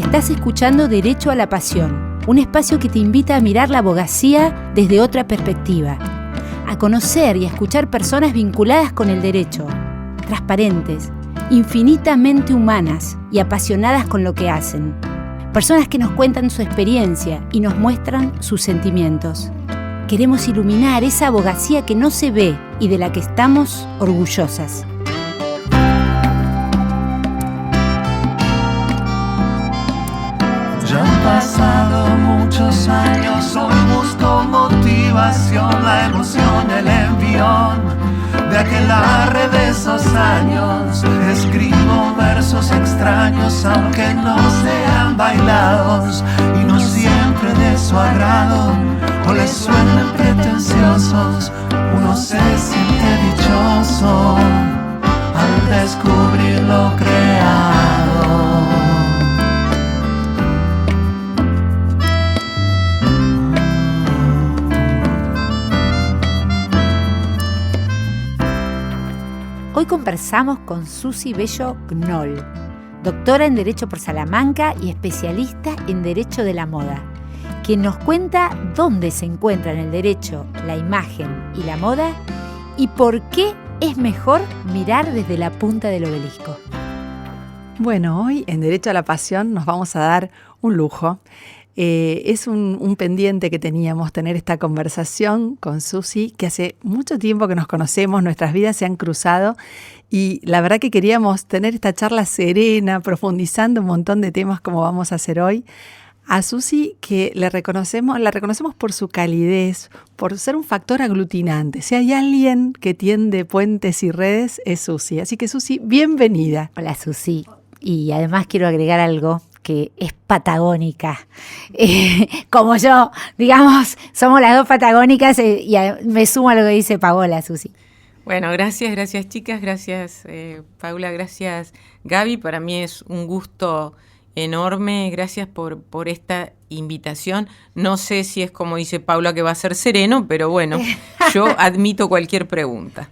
Estás escuchando Derecho a la Pasión, un espacio que te invita a mirar la abogacía desde otra perspectiva, a conocer y a escuchar personas vinculadas con el derecho, transparentes, infinitamente humanas y apasionadas con lo que hacen. Personas que nos cuentan su experiencia y nos muestran sus sentimientos. Queremos iluminar esa abogacía que no se ve y de la que estamos orgullosas. Ya han pasado muchos años, hoy busco motivación, la emoción, el envión de aquelarre de esos años. Escribo versos extraños, aunque no sean bailados, y no siempre de su agrado, o les suenen pretenciosos. Uno se siente dichoso al descubrir lo creado. Hoy conversamos con Susi Bello Knoll, doctora en Derecho por Salamanca y especialista en Derecho de la Moda, quien nos cuenta dónde se encuentran el derecho, la imagen y la moda y por qué es mejor mirar desde la punta del obelisco. Bueno, hoy en Derecho a la Pasión nos vamos a dar un lujo. Es un pendiente que teníamos, tener esta conversación con Susi, que hace mucho tiempo que nos conocemos, nuestras vidas se han cruzado y la verdad que queríamos tener esta charla serena, profundizando un montón de temas como vamos a hacer hoy. A Susi que la reconocemos por su calidez, por ser un factor aglutinante. Si hay alguien que tiende puentes y redes, es Susi. Así que Susi, bienvenida. Hola Susi, y además quiero agregar algo que es patagónica. Como yo, digamos, somos las dos patagónicas y me sumo a lo que dice Paola, Susi. Bueno, gracias chicas, gracias Paula, gracias Gaby. Para mí es un gusto enorme, gracias por esta invitación. No sé si es como dice Paula que va a ser sereno, pero bueno, yo admito cualquier pregunta.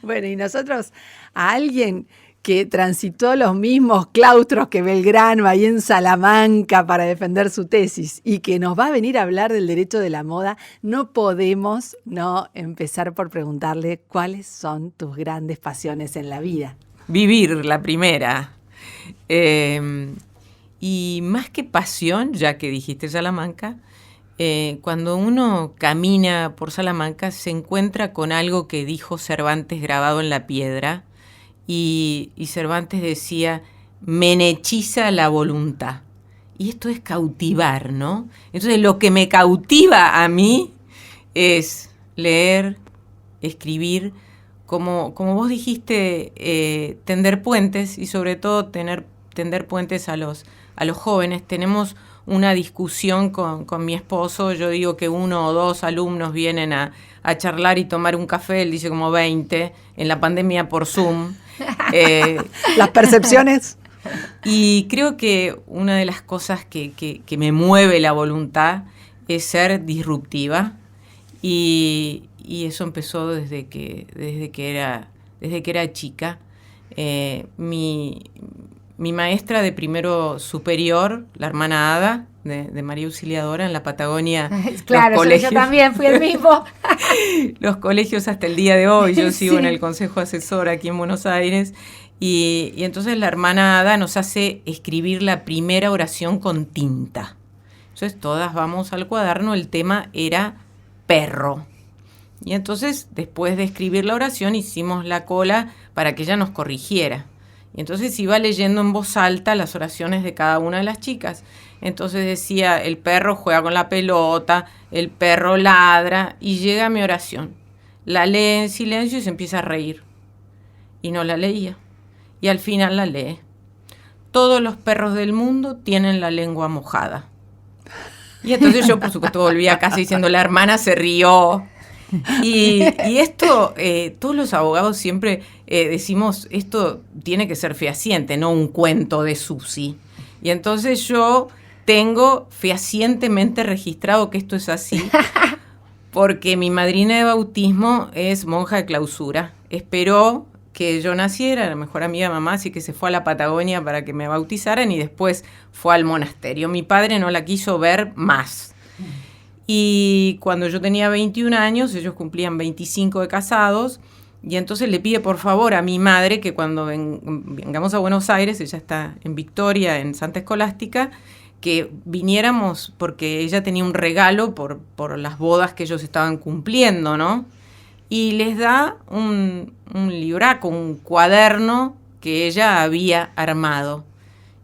Bueno, y nosotros a alguien que transitó los mismos claustros que Belgrano ahí en Salamanca para defender su tesis y que nos va a venir a hablar del derecho de la moda, no podemos no empezar por preguntarle cuáles son tus grandes pasiones en la vida. Vivir, la primera. Y más que pasión, ya que dijiste Salamanca, cuando uno camina por Salamanca se encuentra con algo que dijo Cervantes grabado en la piedra. Y Cervantes decía, me hechiza la voluntad. Y esto es cautivar, ¿no? Entonces lo que me cautiva a mí es leer, escribir, como vos dijiste, tender puentes y sobre todo tender puentes a los jóvenes. Tenemos una discusión con mi esposo, yo digo que 1 o 2 alumnos vienen a charlar y tomar un café, él dice como 20, en la pandemia por Zoom. Las percepciones. Y creo que una de las cosas que me mueve la voluntad es ser disruptiva y eso empezó desde que era chica. Mi maestra de primero superior, la hermana Ada, de María Auxiliadora en la Patagonia. Claro, yo también fui el mismo. Los colegios hasta el día de hoy, yo sigo en el Consejo Asesor aquí en Buenos Aires, y entonces la hermana Ada nos hace escribir la primera oración con tinta. Entonces todas vamos al cuaderno, el tema era perro. Y entonces después de escribir la oración hicimos la cola para que ella nos corrigiera. Y entonces iba leyendo en voz alta las oraciones de cada una de las chicas. Entonces decía, el perro juega con la pelota, el perro ladra, y llega mi oración. La lee en silencio y se empieza a reír. Y no la leía. Y al final la lee. Todos los perros del mundo tienen la lengua mojada. Y entonces yo, por supuesto, volví a casa diciendo, la hermana se rió. Y esto, todos los abogados siempre decimos, esto tiene que ser fehaciente, no un cuento de Susi. Y entonces yo tengo fehacientemente registrado que esto es así, porque mi madrina de bautismo es monja de clausura. Esperó que yo naciera, la mejor amiga de mamá, así que se fue a la Patagonia para que me bautizaran y después fue al monasterio. Mi padre no la quiso ver más. Y cuando yo tenía 21 años, ellos cumplían 25 de casados, y entonces le pide por favor a mi madre que cuando vengamos a Buenos Aires, ella está en Victoria, en Santa Escolástica, que viniéramos porque ella tenía un regalo por las bodas que ellos estaban cumpliendo, ¿no? Y les da un libraco, un cuaderno que ella había armado.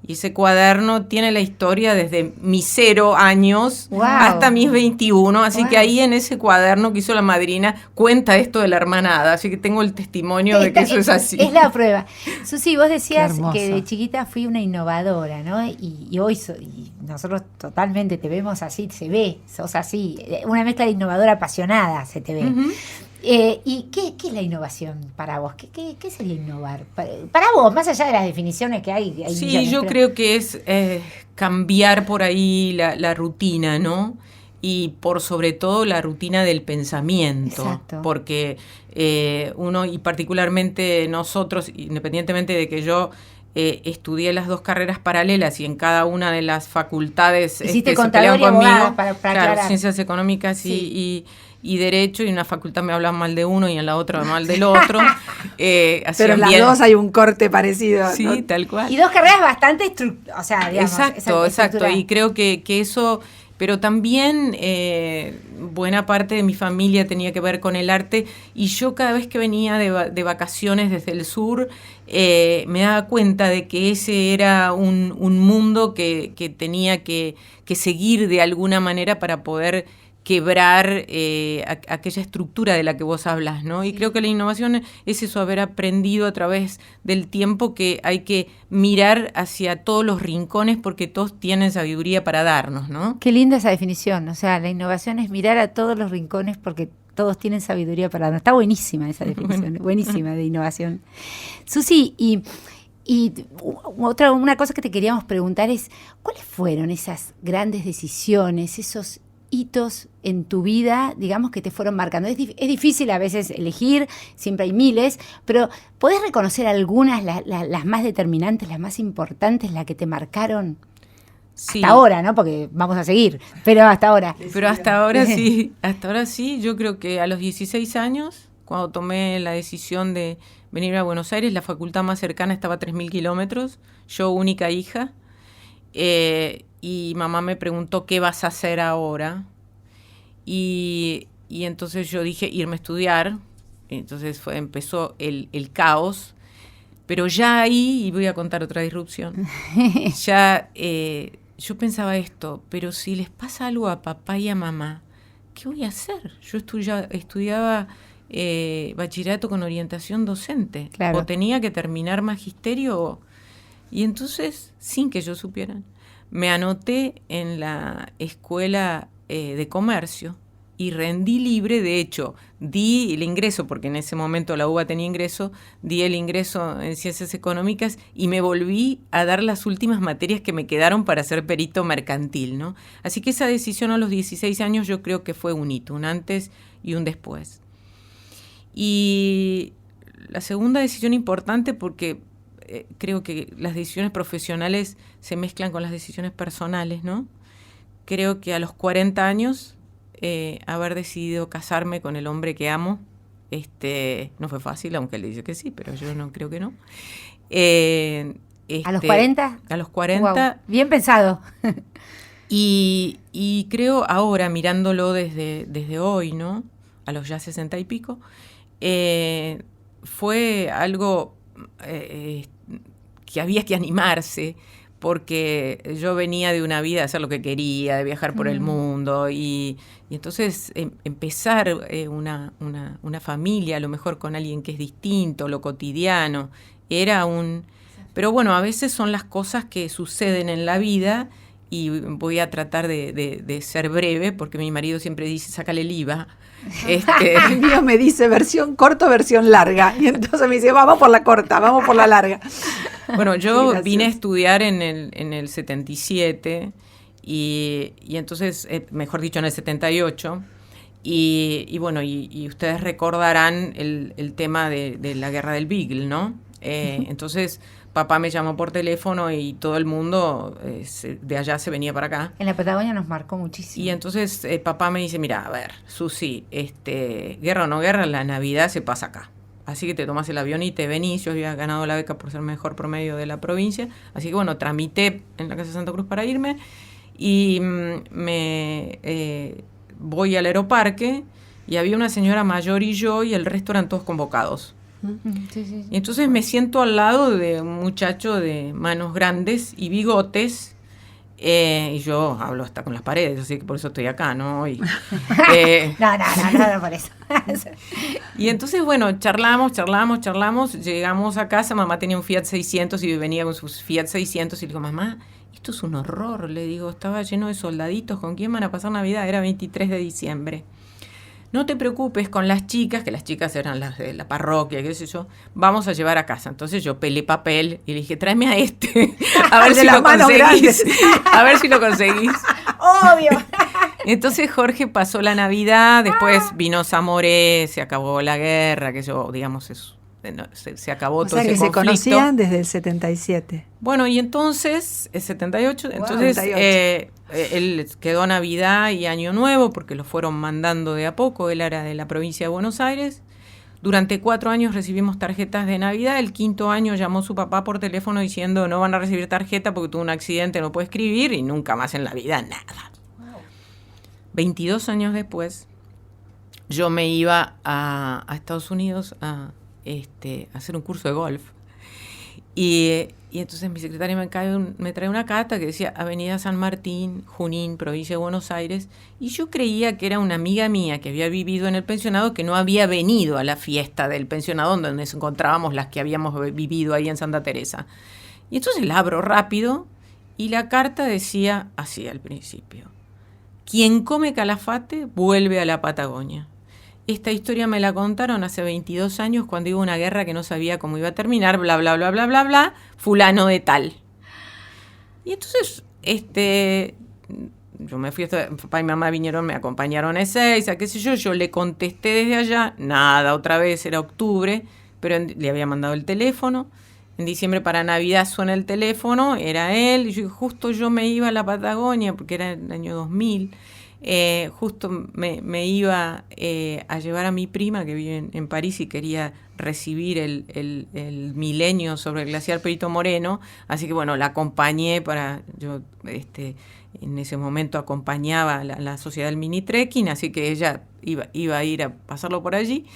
Y ese cuaderno tiene la historia desde mis 0 años hasta mis 21. Así que ahí en ese cuaderno que hizo la madrina cuenta esto de la hermanada. Así que tengo el testimonio de que eso es así. Es la prueba. Susi, vos decías que de chiquita fui una innovadora, ¿no? Y hoy y nosotros totalmente te vemos así, se ve, sos así. Una mezcla de innovadora apasionada se te ve. Uh-huh. ¿Y qué es la innovación para vos? ¿Qué sería innovar? Para vos, más allá de las definiciones que hay sí, millones, yo creo que es cambiar por ahí la rutina, ¿no? Y por sobre todo la rutina del pensamiento. Exacto. Porque uno, y particularmente nosotros, independientemente de que yo estudié las 2 carreras paralelas y en cada una de las facultades se peleaban conmigo, claro, ciencias económicas sí. y derecho, y en una facultad me hablan mal de uno y en la otra mal del otro. Pero en las dos hay un corte parecido. Sí, ¿no? Tal cual. Y 2 carreras bastante, o sea, digamos. Exacto. Y creo que eso, pero también buena parte de mi familia tenía que ver con el arte, y yo cada vez que venía de vacaciones desde el sur, me daba cuenta de que ese era un mundo que tenía que seguir de alguna manera para poder quebrar aquella estructura de la que vos hablas, ¿no? Y creo que la innovación es eso, haber aprendido a través del tiempo que hay que mirar hacia todos los rincones porque todos tienen sabiduría para darnos, ¿no? Qué linda esa definición, o sea, la innovación es mirar a todos los rincones porque todos tienen sabiduría para darnos. Está buenísima esa definición, buenísima de innovación. Susi, y una cosa que te queríamos preguntar es, ¿cuáles fueron esas grandes decisiones, esos hitos en tu vida, digamos, que te fueron marcando? Es difícil a veces elegir, siempre hay miles, pero ¿podés reconocer algunas, las más determinantes, las más importantes, las que te marcaron? Sí. Hasta ahora, ¿no? Porque vamos a seguir, pero hasta ahora. Pero hasta ahora sí, yo creo que a los 16 años, cuando tomé la decisión de venir a Buenos Aires, la facultad más cercana estaba a 3.000 kilómetros, yo única hija, y mamá me preguntó ¿qué vas a hacer ahora? Y entonces yo dije irme a estudiar. Entonces empezó el caos, pero ya ahí, y voy a contar otra disrupción, ya yo pensaba esto, pero si les pasa algo a papá y a mamá, ¿qué voy a hacer? Yo estudiaba bachillerato con orientación docente, claro. O tenía que terminar magisterio, y entonces, sin que yo supiera, me anoté en la escuela de comercio y rendí libre. De hecho, di el ingreso, porque en ese momento la UBA tenía ingreso, di el ingreso en ciencias económicas y me volví a dar las últimas materias que me quedaron para ser perito mercantil, ¿no? Así que esa decisión a los 16 años yo creo que fue un hito, un antes y un después. Y la segunda decisión importante, porque creo que las decisiones profesionales se mezclan con las decisiones personales, ¿no? Creo que a los 40 años haber decidido casarme con el hombre que amo, no fue fácil, aunque él dice que sí, pero yo no creo que no. ¿A los 40? A los 40. Wow. Bien pensado. Y creo ahora, mirándolo desde hoy, ¿no? A los ya 60 y pico, fue algo que había que animarse, porque yo venía de una vida de hacer lo que quería, de viajar por el mundo, y entonces empezar una familia, a lo mejor con alguien que es distinto, lo cotidiano, era pero bueno, a veces son las cosas que suceden en la vida, y voy a tratar de ser breve, porque mi marido siempre dice, sácale el IVA. El mío me dice versión corta, versión larga. Y entonces me dice, vamos por la corta, vamos por la larga. Bueno, yo vine a estudiar en el 77, y entonces, mejor dicho, en el 78, Y bueno, y ustedes recordarán el tema de la guerra del Beagle, ¿no? Entonces papá me llamó por teléfono y todo el mundo de allá se venía para acá. En la Patagonia nos marcó muchísimo. Y entonces papá me dice, mira, a ver, Susi, guerra o no guerra, la Navidad se pasa acá. Así que te tomas el avión y te venís. Yo había ganado la beca por ser mejor promedio de la provincia. Así que bueno, tramité en la Casa de Santa Cruz para irme. Y voy al aeroparque y había una señora mayor y yo, y el resto eran todos convocados. Sí. Y entonces me siento al lado de un muchacho de manos grandes y bigotes, y yo hablo hasta con las paredes, así que por eso estoy acá, ¿no? Y, no, por eso. Y entonces, bueno, charlamos, llegamos a casa, mamá tenía un Fiat 600 y venía con sus Fiat 600 y le digo, mamá, esto es un horror, le digo, estaba lleno de soldaditos, ¿con quién van a pasar Navidad? Era 23 de diciembre. No te preocupes, con las chicas, que las chicas eran las de la parroquia, qué sé yo, vamos a llevar a casa. Entonces yo pelé papel y le dije, tráeme a a ver si lo conseguís. A ver si lo conseguís. Obvio. Entonces Jorge pasó la Navidad, después vino Zamoré, se acabó la guerra, que yo, digamos, se acabó todo ese conflicto. Se conocían desde el 77. Bueno, y entonces, el 78, entonces 78. Él quedó Navidad y Año Nuevo porque lo fueron mandando de a poco. Él era de la provincia de Buenos Aires. Durante 4 años recibimos tarjetas de Navidad. El 5º año llamó su papá por teléfono diciendo no van a recibir tarjeta porque tuvo un accidente, no puede escribir, y nunca más en la vida nada. Wow. 22 años después, yo me iba a Estados Unidos a hacer un curso de golf. Y entonces mi secretaria me trae una carta que decía Avenida San Martín, Junín, provincia de Buenos Aires, y yo creía que era una amiga mía que había vivido en el pensionado, que no había venido a la fiesta del pensionado donde nos encontrábamos las que habíamos vivido ahí en Santa Teresa. Y entonces la abro rápido y la carta decía así al principio: quien come calafate vuelve a la Patagonia. Esta historia me la contaron hace 22 años cuando hubo una guerra que no sabía cómo iba a terminar, bla, bla, bla, bla, bla, bla, fulano de tal. Y entonces, yo me fui, papá y mamá vinieron, me acompañaron a Ezeiza, qué sé yo le contesté desde allá, nada, otra vez era octubre, pero le había mandado el teléfono. En diciembre para Navidad suena el teléfono, era él, y justo yo me iba a la Patagonia, porque era el año 2000, justo me iba a llevar a mi prima que vive en París y quería recibir el milenio sobre el glaciar Perito Moreno, así que bueno, la acompañé yo en ese momento acompañaba la sociedad del mini trekking, así que ella iba a ir a pasarlo por allí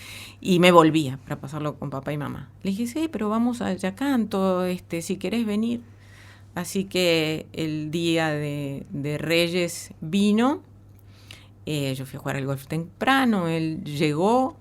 y me volvía para pasarlo con papá y mamá. Le dije, sí, pero vamos a Yacanto, si querés venir. Así que el día de Reyes vino. Yo fui a jugar al golf temprano, él llegó,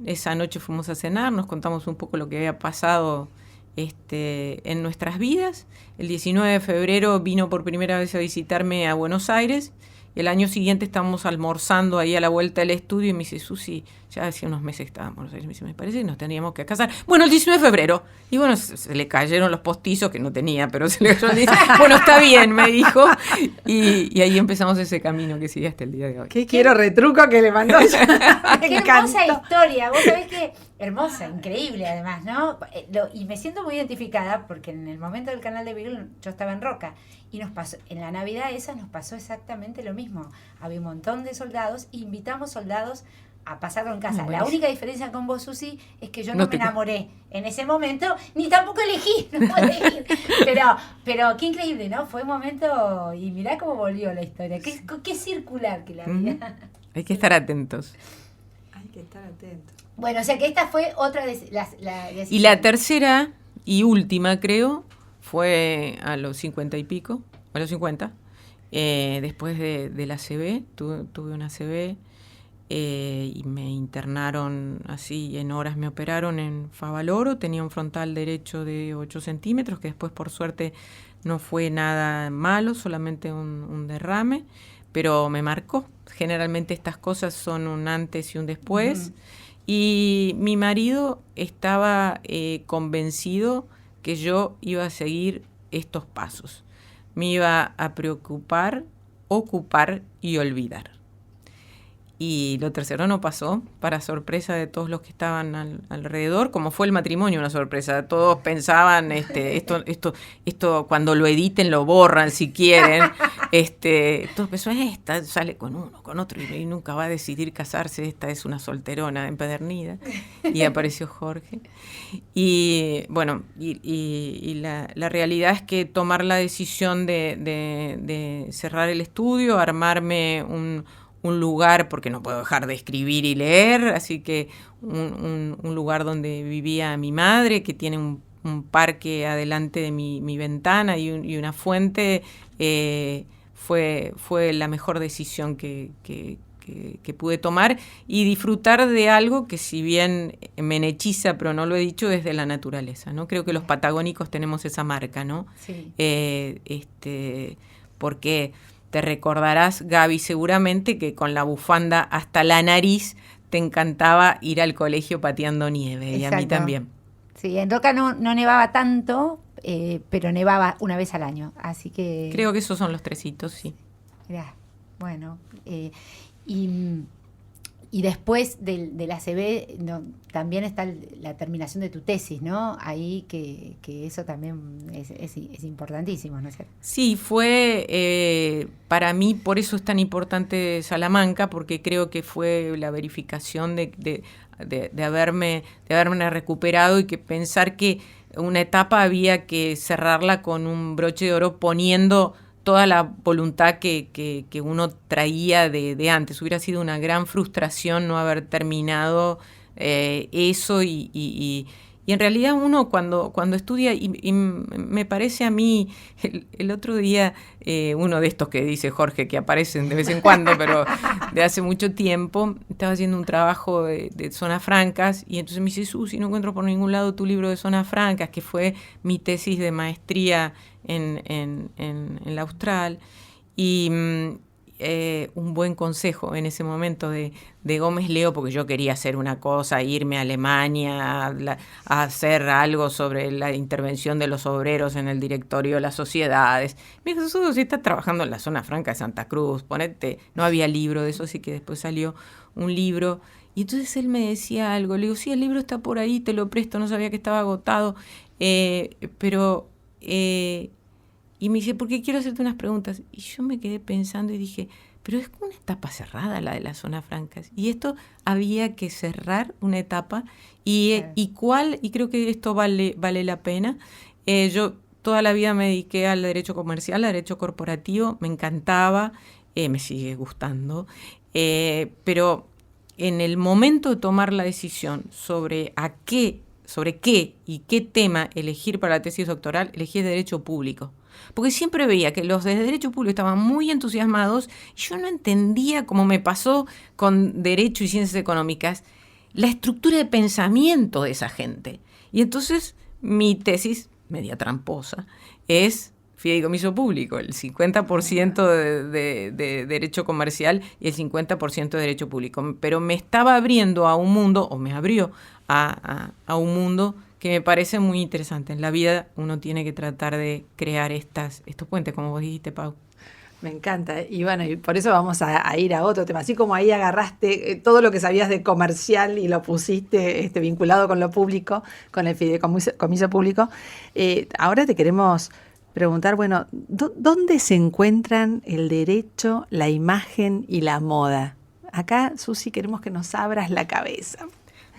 esa noche fuimos a cenar, nos contamos un poco lo que había pasado en nuestras vidas. El 19 de febrero vino por primera vez a visitarme a Buenos Aires. El año siguiente estábamos almorzando ahí a la vuelta del estudio y me dice, Susi, ya hacía unos meses que estábamos en Buenos Aires, me dice, me parece que nos teníamos que casar. Bueno, el 19 de febrero. Y bueno, se le cayeron los postizos, que no tenía, pero se le cayeron. Bueno, está bien, me dijo. Y ahí empezamos ese camino que sigue hasta el día de hoy. ¿Qué quiero retruco que le mandó? Qué hermosa historia. Vos sabés que hermosa, increíble además, ¿no? Y me siento muy identificada porque en el momento del canal de Beagle yo estaba en Roca y nos pasó, en la Navidad esa nos pasó exactamente lo mismo. Había un montón de soldados, invitamos soldados a pasarlo en casa. La única diferencia con vos, Susi, es que yo no me enamoré en ese momento, ni tampoco elegí, no pude ir. Pero qué increíble, ¿no? Fue un momento, y mirá cómo volvió la historia. Qué circular que la vida. Hay que estar atentos. Hay que estar atentos. Bueno, o sea que esta fue otra de las... Y la tercera y última, creo, fue a los 50 y pico, a los 50, después de la ACV, tuve una ACV, y me internaron así, en horas me operaron en Favaloro, tenía un frontal derecho de 8 centímetros, que después por suerte no fue nada malo, solamente un derrame, pero me marcó. Generalmente estas cosas son un antes y un después, y mi marido estaba convencido que yo iba a seguir estos pasos. Me iba a preocupar, ocupar y olvidar. Y lo tercero no pasó, para sorpresa de todos los que estaban alrededor, como fue el matrimonio una sorpresa. Todos pensaban, esto cuando lo editen lo borran si quieren. Todos pensaban, esta sale con uno, con otro, y nunca va a decidir casarse, esta es una solterona empedernida. Y apareció Jorge. Y bueno, y la realidad es que tomar la decisión de cerrar el estudio, armarme un lugar, porque no puedo dejar de escribir y leer, así que un lugar donde vivía mi madre, que tiene un parque adelante de mi ventana y una fuente, fue la mejor decisión que pude tomar, y disfrutar de algo que, si bien me hechiza, pero no lo he dicho, desde la naturaleza, ¿no? Creo que los patagónicos tenemos esa marca, ¿no? Sí. Porque te recordarás, Gaby, seguramente que con la bufanda hasta la nariz te encantaba ir al colegio pateando nieve. Exacto. Y a mí también. Sí, en Roca no nevaba tanto, pero nevaba una vez al año, así que... Creo que esos son los tresitos, sí. Mirá, bueno, y después de la CB también está la terminación de tu tesis, ¿no? Ahí que eso también es importantísimo, ¿no es cierto? Sí, fue para mí, por eso es tan importante Salamanca, porque creo que fue la verificación de haberme recuperado, y que pensar que una etapa había que cerrarla con un broche de oro, poniendo toda la voluntad que uno traía de antes. Hubiera sido una gran frustración no haber terminado eso, y en realidad uno cuando estudia, y me parece a mí, el otro día, uno de estos que dice Jorge, que aparecen de vez en cuando, pero de hace mucho tiempo, estaba haciendo un trabajo de zonas francas, y entonces me dice, Susi, no encuentro por ningún lado tu libro de zonas francas, que fue mi tesis de maestría en la Austral, y un buen consejo en ese momento de Gómez Leo, porque yo quería hacer una cosa, irme a Alemania a hacer algo sobre la intervención de los obreros en el directorio de las sociedades. Me dijo, si estás trabajando en la zona franca de Santa Cruz, ponete. No había libro de eso, así que después salió un libro. Y entonces él me decía algo, le digo, sí, el libro está por ahí, te lo presto, no sabía que estaba agotado, pero... y me dice, porque quiero hacerte unas preguntas. Y yo me quedé pensando y dije, pero es una etapa cerrada la de las zonas francas. Y esto había que cerrar una etapa. Y creo que esto vale la pena. Yo toda la vida me dediqué al derecho comercial, al derecho corporativo. Me encantaba, me sigue gustando. Pero en el momento de tomar la decisión sobre qué y qué tema elegir para la tesis doctoral, elegí el derecho público. Porque siempre veía que los de derecho público estaban muy entusiasmados, y yo no entendía, como me pasó con derecho y ciencias económicas, la estructura de pensamiento de esa gente. Y entonces mi tesis, media tramposa, es fideicomiso público, el 50% de derecho comercial y el 50% de derecho público. Pero me estaba abriendo a un mundo, o me abrió a un mundo que me parece muy interesante. En la vida uno tiene que tratar de crear estos puentes, como vos dijiste, Pau. Me encanta. Y bueno, y por eso vamos a ir a otro tema. Así como ahí agarraste todo lo que sabías de comercial y lo pusiste vinculado con lo público, con el fideicomiso público, ahora te queremos preguntar, bueno, ¿dónde se encuentran el derecho, la imagen y la moda? Acá, Susi, queremos que nos abras la cabeza.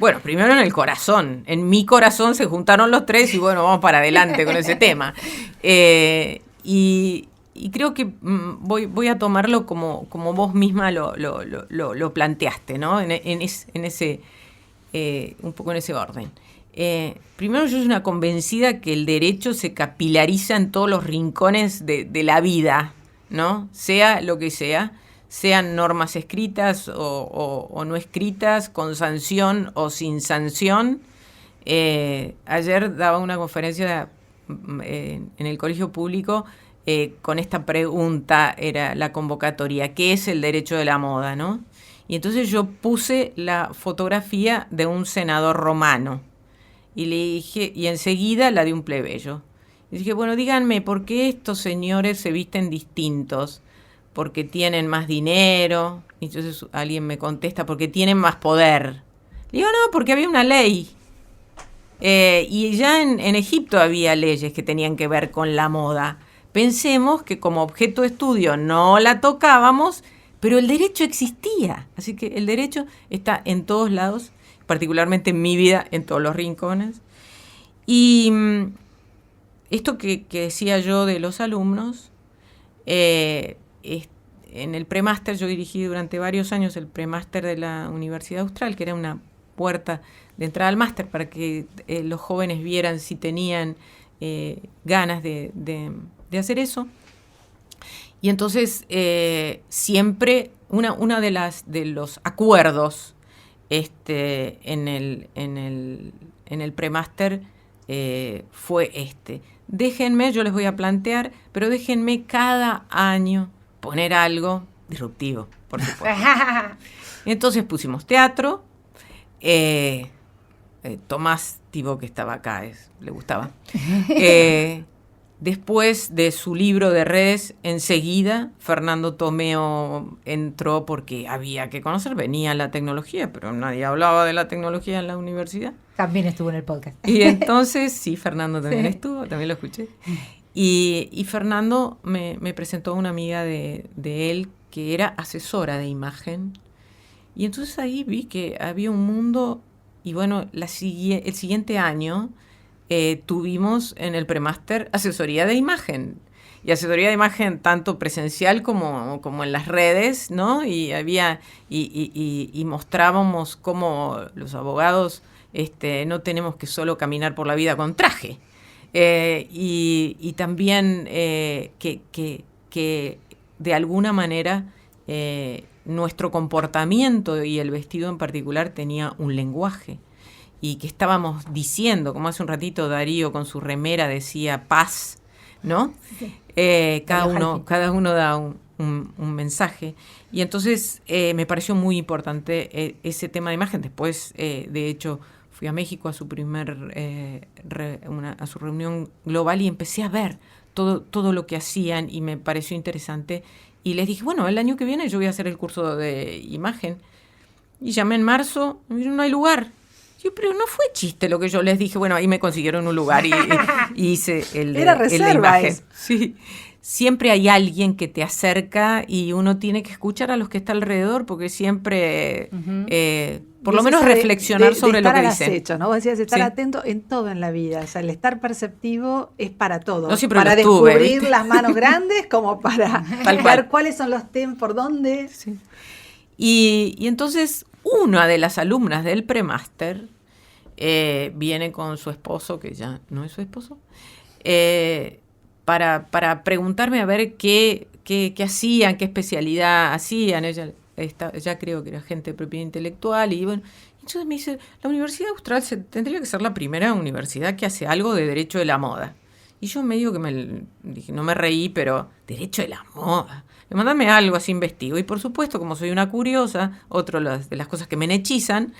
Bueno, primero en el corazón. En mi corazón se juntaron los tres y bueno, vamos para adelante con ese tema. Y creo que voy a tomarlo como vos misma lo planteaste, ¿no? En ese un poco en ese orden. Primero, yo soy una convencida que el derecho se capilariza en todos los rincones de la vida, ¿no? Sea lo que sea. Sean normas escritas o no escritas, con sanción o sin sanción. Ayer daba una conferencia en el colegio público con esta pregunta, era la convocatoria, ¿qué es el derecho de la moda, no? Y entonces yo puse la fotografía de un senador romano y le dije, y enseguida la de un plebeyo. Y dije, bueno, díganme, ¿por qué estos señores se visten distintos? Porque tienen más dinero, Y entonces alguien me contesta, porque tienen más poder. Le digo, no, porque había una ley. Y ya en Egipto había leyes que tenían que ver con la moda. Pensemos que como objeto de estudio no la tocábamos, pero el derecho existía. Así que el derecho está en todos lados, particularmente en mi vida, en todos los rincones. Y esto que decía yo de los alumnos, en el premáster, yo dirigí durante varios años el premáster de la Universidad Austral, que era una puerta de entrada al máster para que los jóvenes vieran si tenían ganas de hacer eso. Y entonces siempre una de los acuerdos en el premáster fue déjenme, yo les voy a plantear, pero déjenme cada año poner algo disruptivo, por supuesto. Entonces pusimos teatro. Tomás Tibó, que estaba acá, le gustaba. Después de su libro de redes, enseguida Fernando Tomeo entró porque había que conocer, venía la tecnología, pero nadie hablaba de la tecnología en la universidad. También estuvo en el podcast. Y entonces, sí, Fernando también estuvo, también lo escuché. Y Fernando me presentó a una amiga de él que era asesora de imagen. Y entonces ahí vi que había un mundo, y bueno, el siguiente año tuvimos en el premáster asesoría de imagen. Y asesoría de imagen tanto presencial como en las redes, ¿no? Y mostrábamos cómo los abogados no tenemos que solo caminar por la vida con traje. Y también que de alguna manera nuestro comportamiento y el vestido en particular tenía un lenguaje y que estábamos diciendo, como hace un ratito Darío con su remera decía paz, ¿no? Sí. Cada uno da un mensaje y entonces me pareció muy importante ese tema de imagen. Después, de hecho, fui a México a su a su reunión global y empecé a ver todo lo que hacían y me pareció interesante. Y les dije, bueno, el año que viene yo voy a hacer el curso de imagen. Y llamé en marzo, y no hay lugar. Yo, pero no fue chiste lo que yo les dije. Bueno, ahí me consiguieron un lugar y hice el de imagen. Sí. Siempre hay alguien que te acerca y uno tiene que escuchar a los que está alrededor porque siempre, por lo menos reflexionar sobre lo que dicen. Hecho, ¿no? Vos decías estar atento en todo en la vida. O sea, el estar perceptivo es para todo. No siempre para descubrir las manos grandes como para ver cuáles son los temas, por dónde. Sí. Y entonces una de las alumnas del premáster viene con su esposo, que ya no es su esposo, para preguntarme a ver qué hacían, qué especialidad hacían. Ella creo que era gente de propiedad intelectual y bueno, entonces me dice, la Universidad Austral tendría que ser la primera universidad que hace algo de derecho de la moda. Y yo medio que dije, no me reí, pero derecho de la moda. Mándame algo, así investigo. Y por supuesto, como soy una curiosa, de las cosas que me hechizan,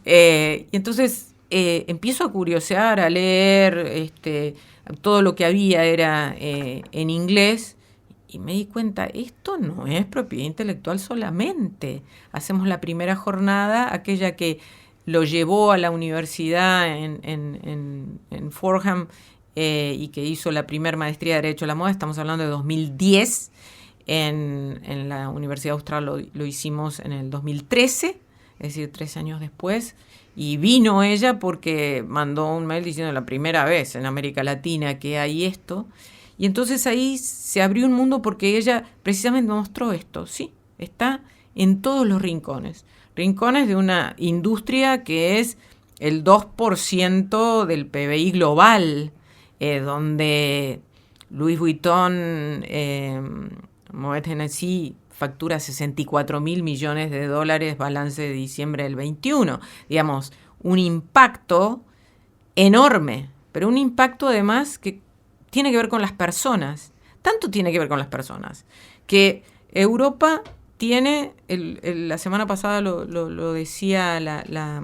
y entonces empiezo a curiosear, a leer, todo lo que había era en inglés, y me di cuenta, esto no es propiedad intelectual solamente. Hacemos la primera jornada, aquella que lo llevó a la universidad en Fordham, y que hizo la primera maestría de Derecho a la Moda, estamos hablando de 2010, en la Universidad Austral lo hicimos en el 2013, es decir, 3 años después, y vino ella porque mandó un mail diciendo la primera vez en América Latina que hay esto, y entonces ahí se abrió un mundo porque ella precisamente mostró esto, sí, está en todos los rincones de una industria que es el 2% del PBI global, donde Louis Vuitton, Moet Hennessy factura 64.000 millones de dólares, balance de diciembre del 21. Digamos, un impacto enorme, pero un impacto además que tiene que ver con las personas. Tanto tiene que ver con las personas, que Europa tiene, la semana pasada lo decía la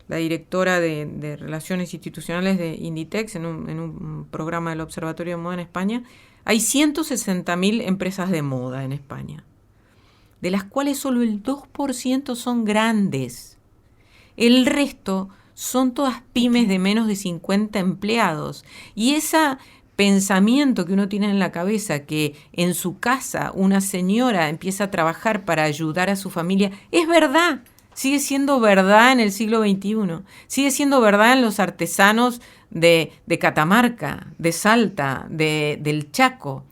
directora de Relaciones Institucionales de Inditex en un programa del Observatorio de Moda en España, hay 160.000 empresas de moda en España. de las cuales solo el 2% son grandes. El resto son todas pymes de menos de 50 empleados. Y ese pensamiento que uno tiene en la cabeza, que en su casa una señora empieza a trabajar para ayudar a su familia, es verdad. Sigue siendo verdad en el siglo XXI. Sigue siendo verdad en los artesanos de Catamarca, de Salta, del Chaco.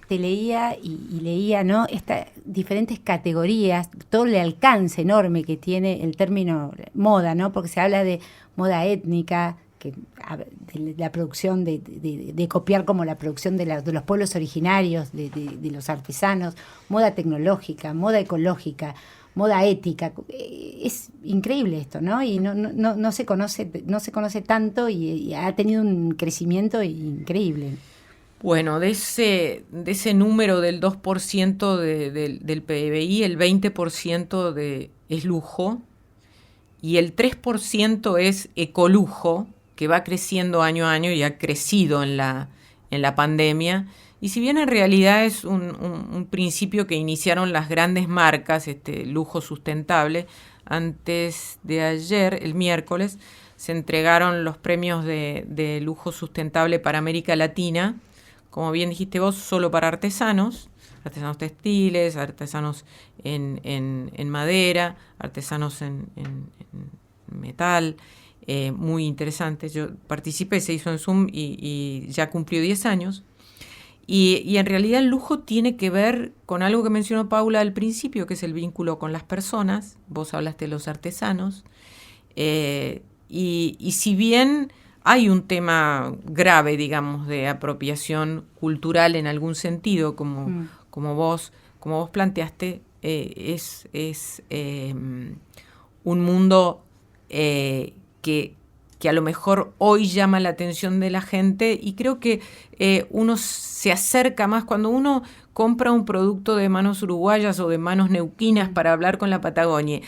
Te leía y leía, ¿no? Estas diferentes categorías, todo el alcance enorme que tiene el término moda, ¿no? Porque se habla de moda étnica, de la producción, de copiar como la producción de los pueblos originarios, de los artesanos, moda tecnológica, moda ecológica, moda ética. Es increíble esto, ¿no? Y no se conoce tanto y ha tenido un crecimiento increíble. Bueno, de ese número del 2% del PBI, el 20% es lujo y el 3% es ecolujo, que va creciendo año a año y ha crecido en la pandemia. Y si bien en realidad es un principio que iniciaron las grandes marcas, lujo sustentable, antes de ayer, el miércoles, se entregaron los premios de lujo sustentable para América Latina, como bien dijiste vos, solo para artesanos textiles, artesanos en madera, artesanos en metal. Muy interesante. Yo participé, se hizo en Zoom y ya cumplió 10 años. Y en realidad el lujo tiene que ver con algo que mencionó Paula al principio, que es el vínculo con las personas. Vos hablaste de los artesanos. Y si bien hay un tema grave, digamos, de apropiación cultural en algún sentido, como vos planteaste, es un mundo que a lo mejor hoy llama la atención de la gente, y creo que uno se acerca más cuando uno compra un producto de manos uruguayas o de manos neuquinas para hablar con la Patagonia,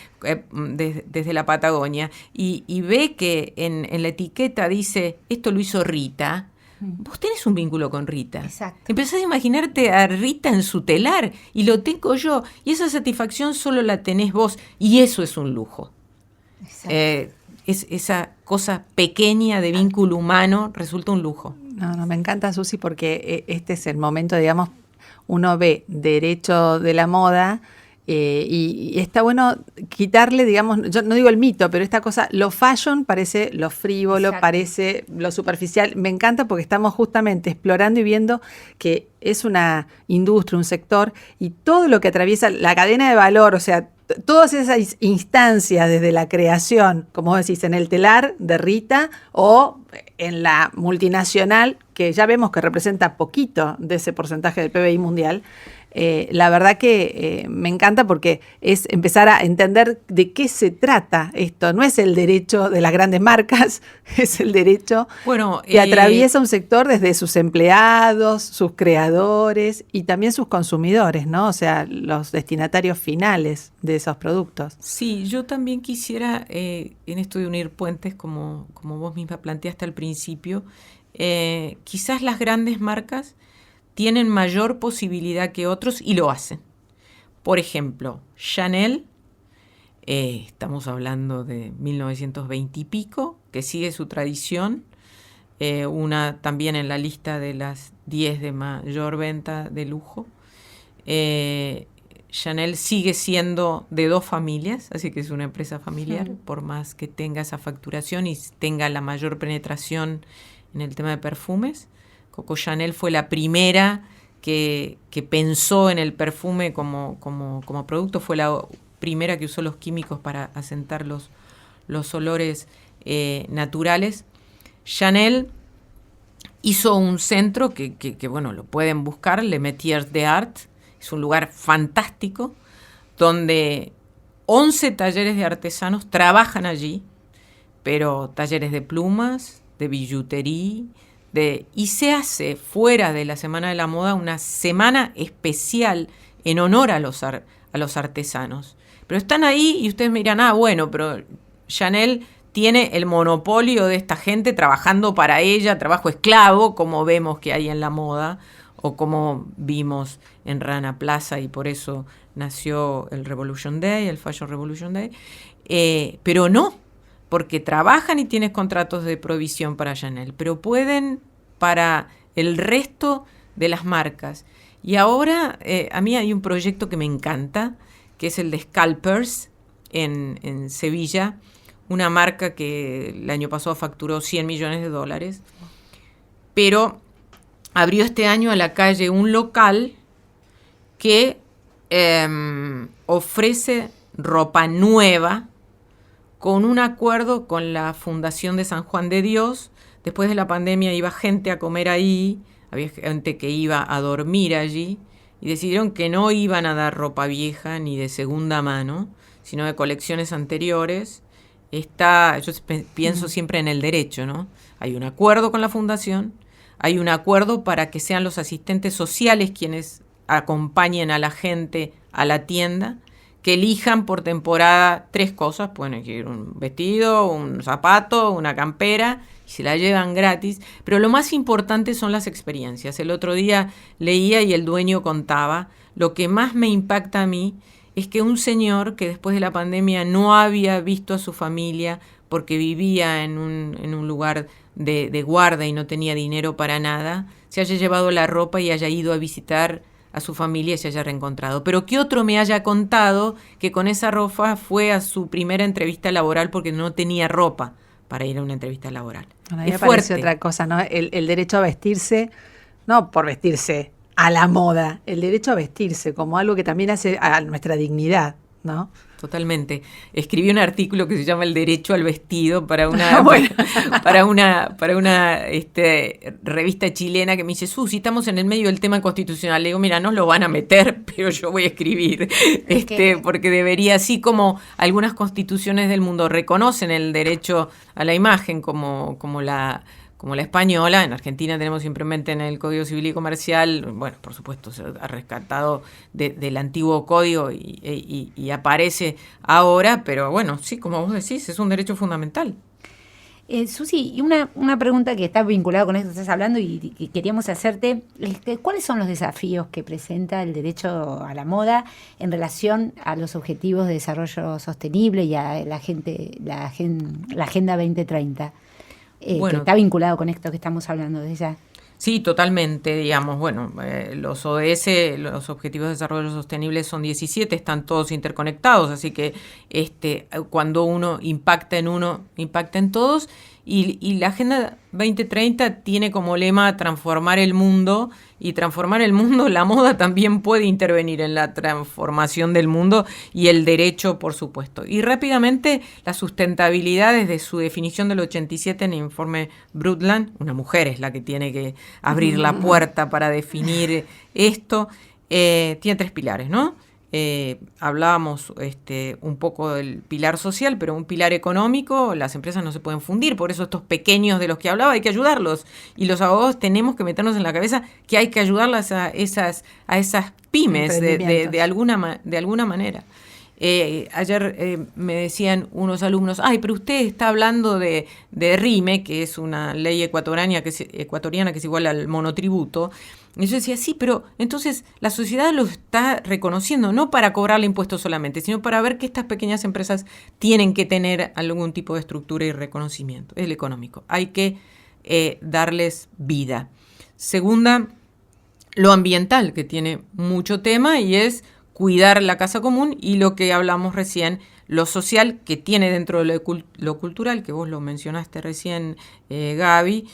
desde la Patagonia, y ve que en la etiqueta dice, esto lo hizo Rita. Vos tenés un vínculo con Rita. Exacto. Empezás a imaginarte a Rita en su telar, y lo tengo yo, y esa satisfacción solo la tenés vos, y eso es un lujo. Es esa cosa pequeña de vínculo humano resulta un lujo. No, me encanta, Susi, porque este es el momento, digamos, uno ve derecho de la moda y está bueno quitarle, digamos, yo no digo el mito, pero esta cosa, lo fashion parece lo frívolo, exacto, parece lo superficial. Me encanta porque estamos justamente explorando y viendo que es una industria, un sector, y todo lo que atraviesa la cadena de valor, o sea, todas esas instancias desde la creación, como vos decís, en el telar de Rita o en la multinacional, que ya vemos que representa poquito de ese porcentaje del PBI mundial. La verdad que me encanta porque es empezar a entender de qué se trata esto. No es el derecho de las grandes marcas, es el derecho que atraviesa un sector desde sus empleados, sus creadores y también sus consumidores, ¿no? O sea, los destinatarios finales de esos productos. Sí, yo también quisiera, en esto de unir puentes, como vos misma planteaste al principio, quizás las grandes marcas tienen mayor posibilidad que otros y lo hacen. Por ejemplo, Chanel, estamos hablando de 1920 y pico, que sigue su tradición, una también en la lista de las 10 de mayor venta de lujo. Chanel sigue siendo de 2 familias, así que es una empresa familiar, por más que tenga esa facturación y tenga la mayor penetración en el tema de perfumes. Coco Chanel fue la primera que pensó en el perfume como producto, fue la primera que usó los químicos para asentar los olores naturales. Chanel hizo un centro que bueno, lo pueden buscar, Le Métiers d'Art, es un lugar fantástico, donde 11 talleres de artesanos trabajan allí, pero talleres de plumas, de billutería, y se hace fuera de la Semana de la Moda una semana especial en honor a los artesanos. Pero están ahí y ustedes me dirán, bueno, pero Chanel tiene el monopolio de esta gente trabajando para ella, trabajo esclavo, como vemos que hay en la moda, o como vimos en Rana Plaza, y por eso nació el Revolution Day, el Fashion Revolution Day, pero no, porque trabajan y tienes contratos de provisión para Chanel, pero pueden para el resto de las marcas. Y ahora a mí hay un proyecto que me encanta, que es el de Scalpers en Sevilla, una marca que el año pasado facturó $100 millones, pero abrió este año a la calle un local que ofrece ropa nueva con un acuerdo con la Fundación de San Juan de Dios. Después de la pandemia iba gente a comer ahí, había gente que iba a dormir allí, y decidieron que no iban a dar ropa vieja ni de segunda mano, sino de colecciones anteriores. Yo pienso siempre en el derecho, ¿no? Hay un acuerdo con la fundación, hay un acuerdo para que sean los asistentes sociales quienes acompañen a la gente a la tienda, que elijan por temporada 3 cosas, pueden elegir un vestido, un zapato, una campera, y se la llevan gratis, pero lo más importante son las experiencias. El otro día leía y el dueño contaba, lo que más me impacta a mí es que un señor que después de la pandemia no había visto a su familia porque vivía en un lugar de guarda y no tenía dinero para nada, se haya llevado la ropa y haya ido a visitar a su familia y se haya reencontrado. Pero que otro me haya contado que con esa ropa fue a su primera entrevista laboral porque no tenía ropa para ir a una entrevista laboral. Bueno, a mí me parece otra cosa, ¿no? El derecho a vestirse, no por vestirse a la moda, el derecho a vestirse como algo que también hace a nuestra dignidad, ¿no? Totalmente. Escribí un artículo que se llama El derecho al vestido para una revista chilena que me dice, Susi, estamos en el medio del tema constitucional. Le digo, mira, no lo van a meter, pero yo voy a escribir, porque debería, así como algunas constituciones del mundo reconocen el derecho a la imagen como la española. En Argentina tenemos simplemente en el Código Civil y Comercial, bueno, por supuesto, se ha rescatado del antiguo código y aparece ahora, pero bueno, sí, como vos decís, es un derecho fundamental. Susi, y una pregunta que está vinculada con esto que estás hablando y queríamos hacerte, ¿cuáles son los desafíos que presenta el derecho a la moda en relación a los objetivos de desarrollo sostenible y a la Agenda 2030? Bueno, que está vinculado con esto que estamos hablando de ella. Sí, totalmente, digamos, bueno, los ODS, los Objetivos de Desarrollo Sostenible son 17, están todos interconectados, así que cuando uno impacta en todos, y la Agenda 2030 tiene como lema transformar el mundo, y transformar el mundo, la moda también puede intervenir en la transformación del mundo, y el derecho, por supuesto. Y rápidamente, la sustentabilidad desde su definición del 87 en el informe Brundtland, una mujer es la que tiene que abrir la puerta para definir esto, tiene 3 pilares, ¿no? Hablábamos un poco del pilar social, pero un pilar económico, las empresas no se pueden fundir, por eso estos pequeños de los que hablaba hay que ayudarlos, y los abogados tenemos que meternos en la cabeza que hay que ayudarlas a esas pymes de alguna manera. Ayer me decían unos alumnos, pero usted está hablando de RIME, que es una ley ecuatoriana que es igual al monotributo. Y yo decía, sí, pero entonces la sociedad lo está reconociendo, no para cobrarle impuestos solamente, sino para ver que estas pequeñas empresas tienen que tener algún tipo de estructura y reconocimiento. Es el económico. Hay que darles vida. Segunda, lo ambiental, que tiene mucho tema y es cuidar la casa común, y lo que hablamos recién, lo social, que tiene dentro de lo cultural, que vos lo mencionaste recién, Gaby,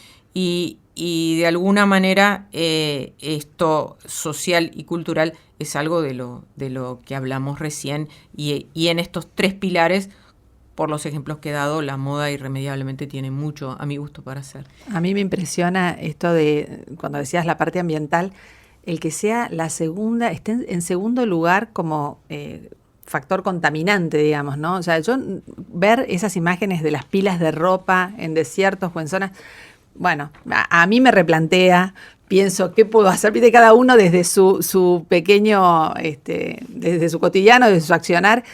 y de alguna manera esto social y cultural es algo de lo que hablamos recién, y en estos 3 pilares, por los ejemplos que he dado, la moda irremediablemente tiene mucho, a mi gusto, para hacer. A mí me impresiona esto de, cuando decías la parte ambiental, el que sea la segunda, esté en segundo lugar como factor contaminante, digamos, ¿no? O sea, yo ver esas imágenes de las pilas de ropa en desiertos o en zonas, bueno, a mí me replantea, pienso, ¿qué puedo hacer? Viste, cada uno desde su pequeño, desde su cotidiano, desde su accionar.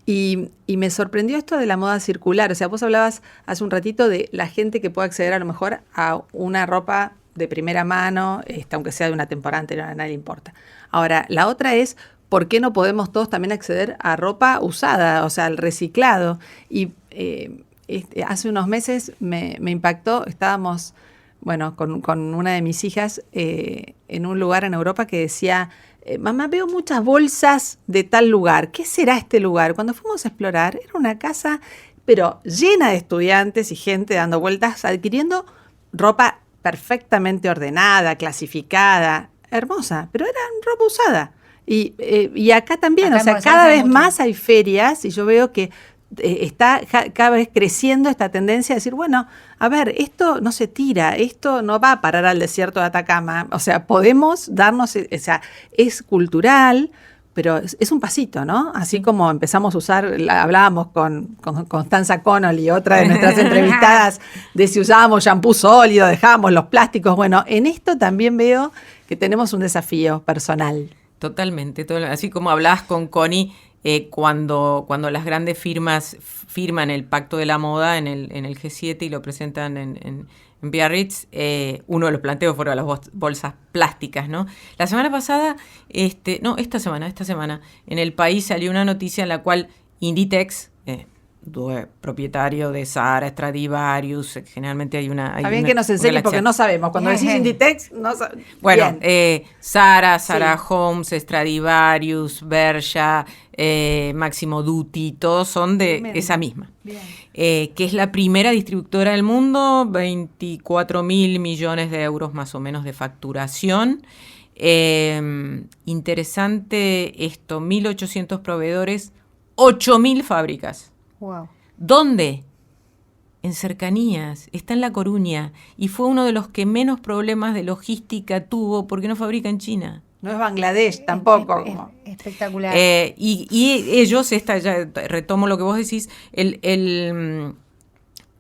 Y me sorprendió esto de la moda circular. O sea, vos hablabas hace un ratito de la gente que puede acceder a lo mejor a una ropa de primera mano, aunque sea de una temporada anterior, a nadie le importa. Ahora, la otra es, ¿por qué no podemos todos también acceder a ropa usada, o sea, al reciclado? Y hace unos meses me impactó, estábamos, bueno, con una de mis hijas en un lugar en Europa que decía, mamá, veo muchas bolsas de tal lugar, ¿qué será este lugar? Cuando fuimos a explorar, era una casa, pero llena de estudiantes y gente dando vueltas, adquiriendo ropa perfectamente ordenada, clasificada, hermosa, pero era ropa usada. Y acá también, Acá o sea, en cada vez mucho. más hay ferias y yo veo que está cada vez creciendo esta tendencia a decir, bueno, a ver, esto no se tira, esto no va a parar al desierto de Atacama, o sea, podemos darnos, o sea, es cultural, pero es un pasito, ¿no? Así como empezamos a usar, hablábamos con Constanza Connell y otra de nuestras entrevistadas de si usábamos shampoo sólido, dejábamos los plásticos, bueno, en esto también veo que tenemos un desafío personal. Totalmente, así como hablabas con Connie, cuando las grandes firmas firman el Pacto de la Moda en el G7 y lo presentan en Biarritz, uno de los planteos fueron las bolsas plásticas, ¿no? La semana pasada, esta semana, en El País salió una noticia en la cual Inditex, propietario de Zara, Stradivarius, generalmente hay una... Está bien que nos enseñes porque no sabemos. Cuando decís Inditex, no sabemos. Bueno, Zara Homes, Stradivarius, Bershka, Massimo Dutti, todos son de Bien. esa misma. Que es la primera distribuidora del mundo, 24.000 millones de euros más o menos de facturación. Interesante esto, 1.800 proveedores, 8.000 fábricas. Wow. ¿Dónde? En cercanías, está en La Coruña y fue uno de los que menos problemas de logística tuvo porque no fabrica en China. No es Bangladesh tampoco. Espectacular. Y ellos, ya retomo lo que vos decís, en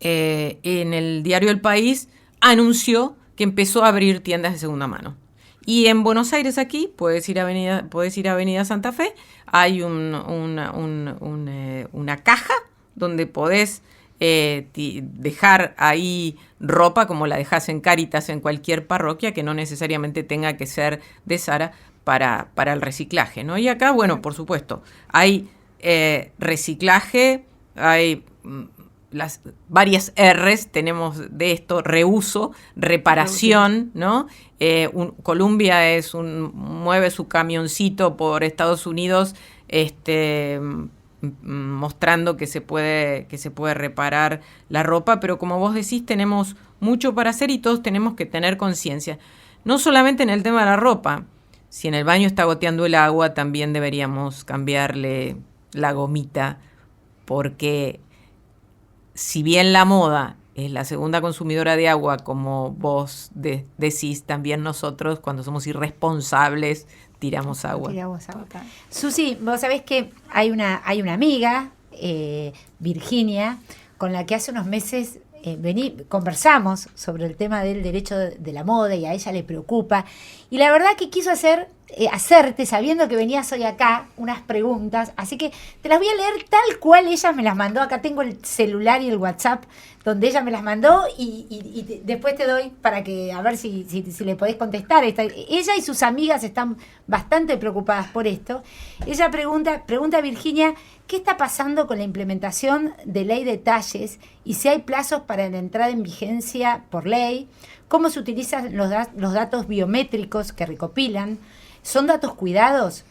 el diario El País anunció que empezó a abrir tiendas de segunda mano. Y en Buenos Aires aquí, puedes ir a Avenida Santa Fe, hay una caja donde podés dejar ahí ropa como la dejás en Cáritas en cualquier parroquia, que no necesariamente tenga que ser de Zara para el reciclaje, ¿no? Y acá, bueno, por supuesto, hay reciclaje, hay las varias R's tenemos de esto: reuso, reparación, ¿no? Columbia mueve su camioncito por Estados Unidos, mostrando que se puede reparar la ropa, pero como vos decís, tenemos mucho para hacer y todos tenemos que tener conciencia. No solamente en el tema de la ropa, si en el baño está goteando el agua, también deberíamos cambiarle la gomita, porque si bien la moda es la segunda consumidora de agua, como vos decís, también nosotros, cuando somos irresponsables, tiramos agua. Susi, vos sabés que hay una amiga, Virginia, con la que hace unos meses conversamos sobre el tema del derecho de la moda y a ella le preocupa. Y la verdad que quiso hacerte, sabiendo que venías hoy acá, unas preguntas. Así que te las voy a leer tal cual ella me las mandó. Acá tengo el celular y el WhatsApp donde ella me las mandó y después te doy para que a ver si le podés contestar. Ella y sus amigas están bastante preocupadas por esto. Ella pregunta a Virginia, ¿qué está pasando con la implementación de ley de talles y si hay plazos para la entrada en vigencia por ley? ¿Cómo se utilizan los datos biométricos que recopilan? ¿Son datos cuidados?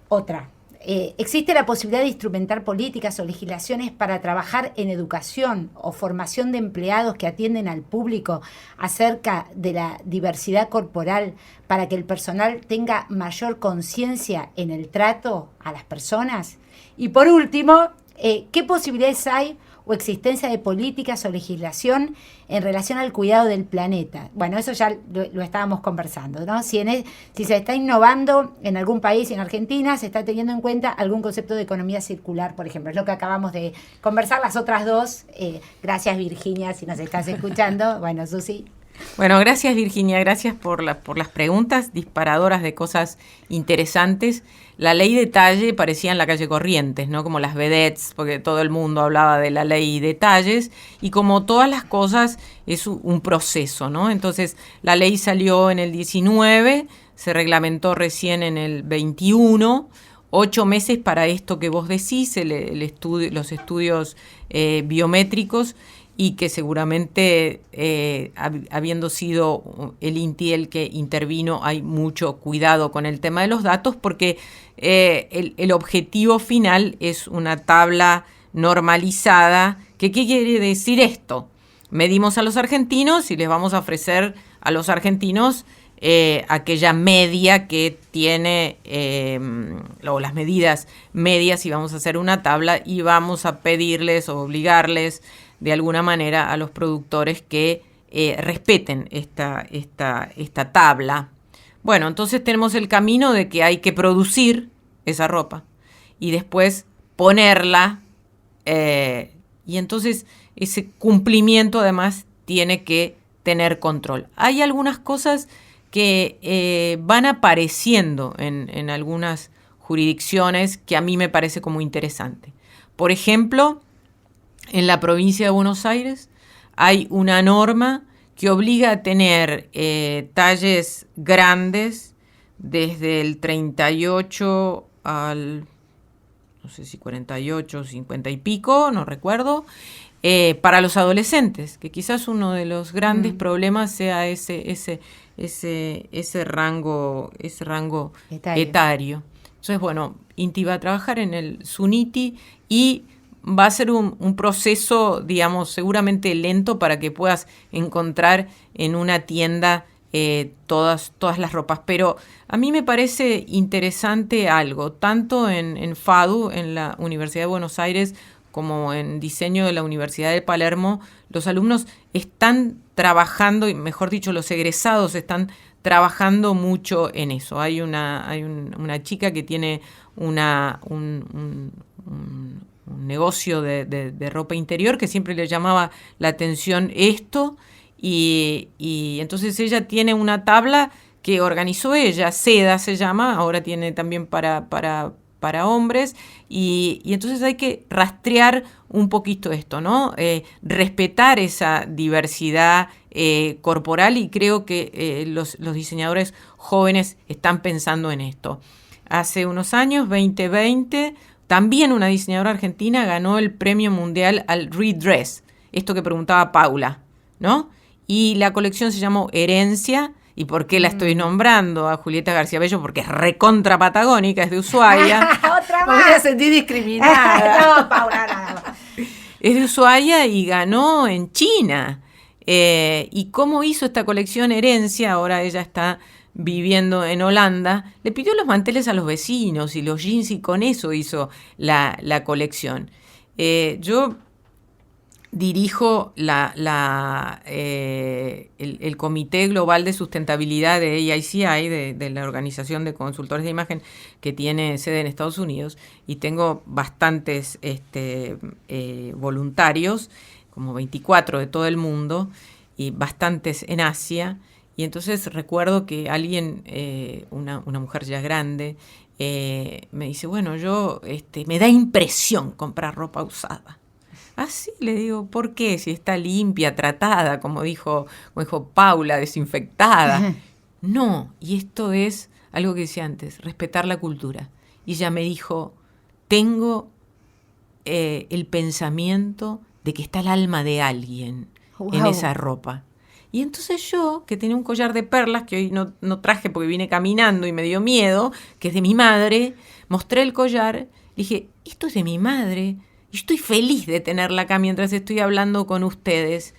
Otra. ¿Existe la posibilidad de instrumentar políticas o legislaciones para trabajar en educación o formación de empleados que atienden al público acerca de la diversidad corporal para que el personal tenga mayor conciencia en el trato a las personas? Y por último, ¿qué posibilidades hay o existencia de políticas o legislación en relación al cuidado del planeta? Bueno, eso ya lo estábamos conversando, ¿no? Si se está innovando en algún país, en Argentina, se está teniendo en cuenta algún concepto de economía circular, por ejemplo. Es lo que acabamos de conversar las otras dos. Gracias, Virginia, si nos estás escuchando. Bueno, Susi. Bueno, gracias Virginia, gracias por las preguntas disparadoras de cosas interesantes. La ley de talle parecía en la calle Corrientes, ¿no? Como las vedettes, porque todo el mundo hablaba de la ley de talles, y como todas las cosas es un proceso, ¿no? Entonces la ley salió en el 19, se reglamentó recién en el 21, 8 meses para esto que vos decís, los estudios biométricos, y que seguramente, habiendo sido el INTI el que intervino, hay mucho cuidado con el tema de los datos, porque el objetivo final es una tabla normalizada. ¿Qué quiere decir esto? Medimos a los argentinos y les vamos a ofrecer a los argentinos aquella media que tiene, o las medidas medias, y vamos a hacer una tabla y vamos a pedirles o obligarles de alguna manera a los productores que respeten esta tabla. Bueno, entonces tenemos el camino de que hay que producir esa ropa y después ponerla, y entonces ese cumplimiento además tiene que tener control. Hay algunas cosas que van apareciendo en algunas jurisdicciones que a mí me parece como interesante. Por ejemplo, en la provincia de Buenos Aires hay una norma que obliga a tener talles grandes desde el 38 al, no sé si 48, 50 y pico, no recuerdo, para los adolescentes, que quizás uno de los grandes problemas sea ese rango etario. Entonces, bueno, INTI va a trabajar en el SUNITI y va a ser un proceso, digamos, seguramente lento para que puedas encontrar en una tienda todas las ropas. Pero a mí me parece interesante algo, tanto en FADU, en la Universidad de Buenos Aires, como en diseño de la Universidad de Palermo, los alumnos están trabajando, y mejor dicho, los egresados están trabajando mucho en eso. Hay una chica que tiene un negocio de ropa interior que siempre le llamaba la atención esto, y entonces ella tiene una tabla que organizó ella, Seda se llama, ahora tiene también para hombres, y entonces hay que rastrear un poquito esto, ¿no? Respetar esa diversidad corporal, y creo que los diseñadores jóvenes están pensando en esto. Hace unos años, 2020, también una diseñadora argentina ganó el premio mundial al Redress, esto que preguntaba Paula, ¿no? Y la colección se llamó Herencia. ¿Y por qué la estoy nombrando a Julieta García Bello? Porque es recontra patagónica, es de Ushuaia. ¡Otra más! Me voy a sentir discriminada. No, Paula, nada. Es de Ushuaia y ganó en China. ¿Y cómo hizo esta colección Herencia? Ahora ella está viviendo en Holanda. Le pidió los manteles a los vecinos y los jeans, y con eso hizo la colección. Yo dirijo el Comité Global de Sustentabilidad de AICI, de la Organización de Consultores de Imagen, que tiene sede en Estados Unidos, y tengo bastantes voluntarios, como 24 de todo el mundo, y bastantes en Asia. Y entonces recuerdo que alguien, una mujer ya grande, me dice, bueno, yo me da impresión comprar ropa usada. Ah, sí, le digo, ¿por qué? Si está limpia, tratada, como dijo Paula, desinfectada. No, y esto es algo que decía antes, respetar la cultura. Y ella me dijo, tengo el pensamiento de que está el alma de alguien en esa ropa. Y entonces yo, que tenía un collar de perlas, que hoy no traje porque vine caminando y me dio miedo, que es de mi madre, mostré el collar, dije, esto es de mi madre. Y estoy feliz de tenerla acá mientras estoy hablando con ustedes.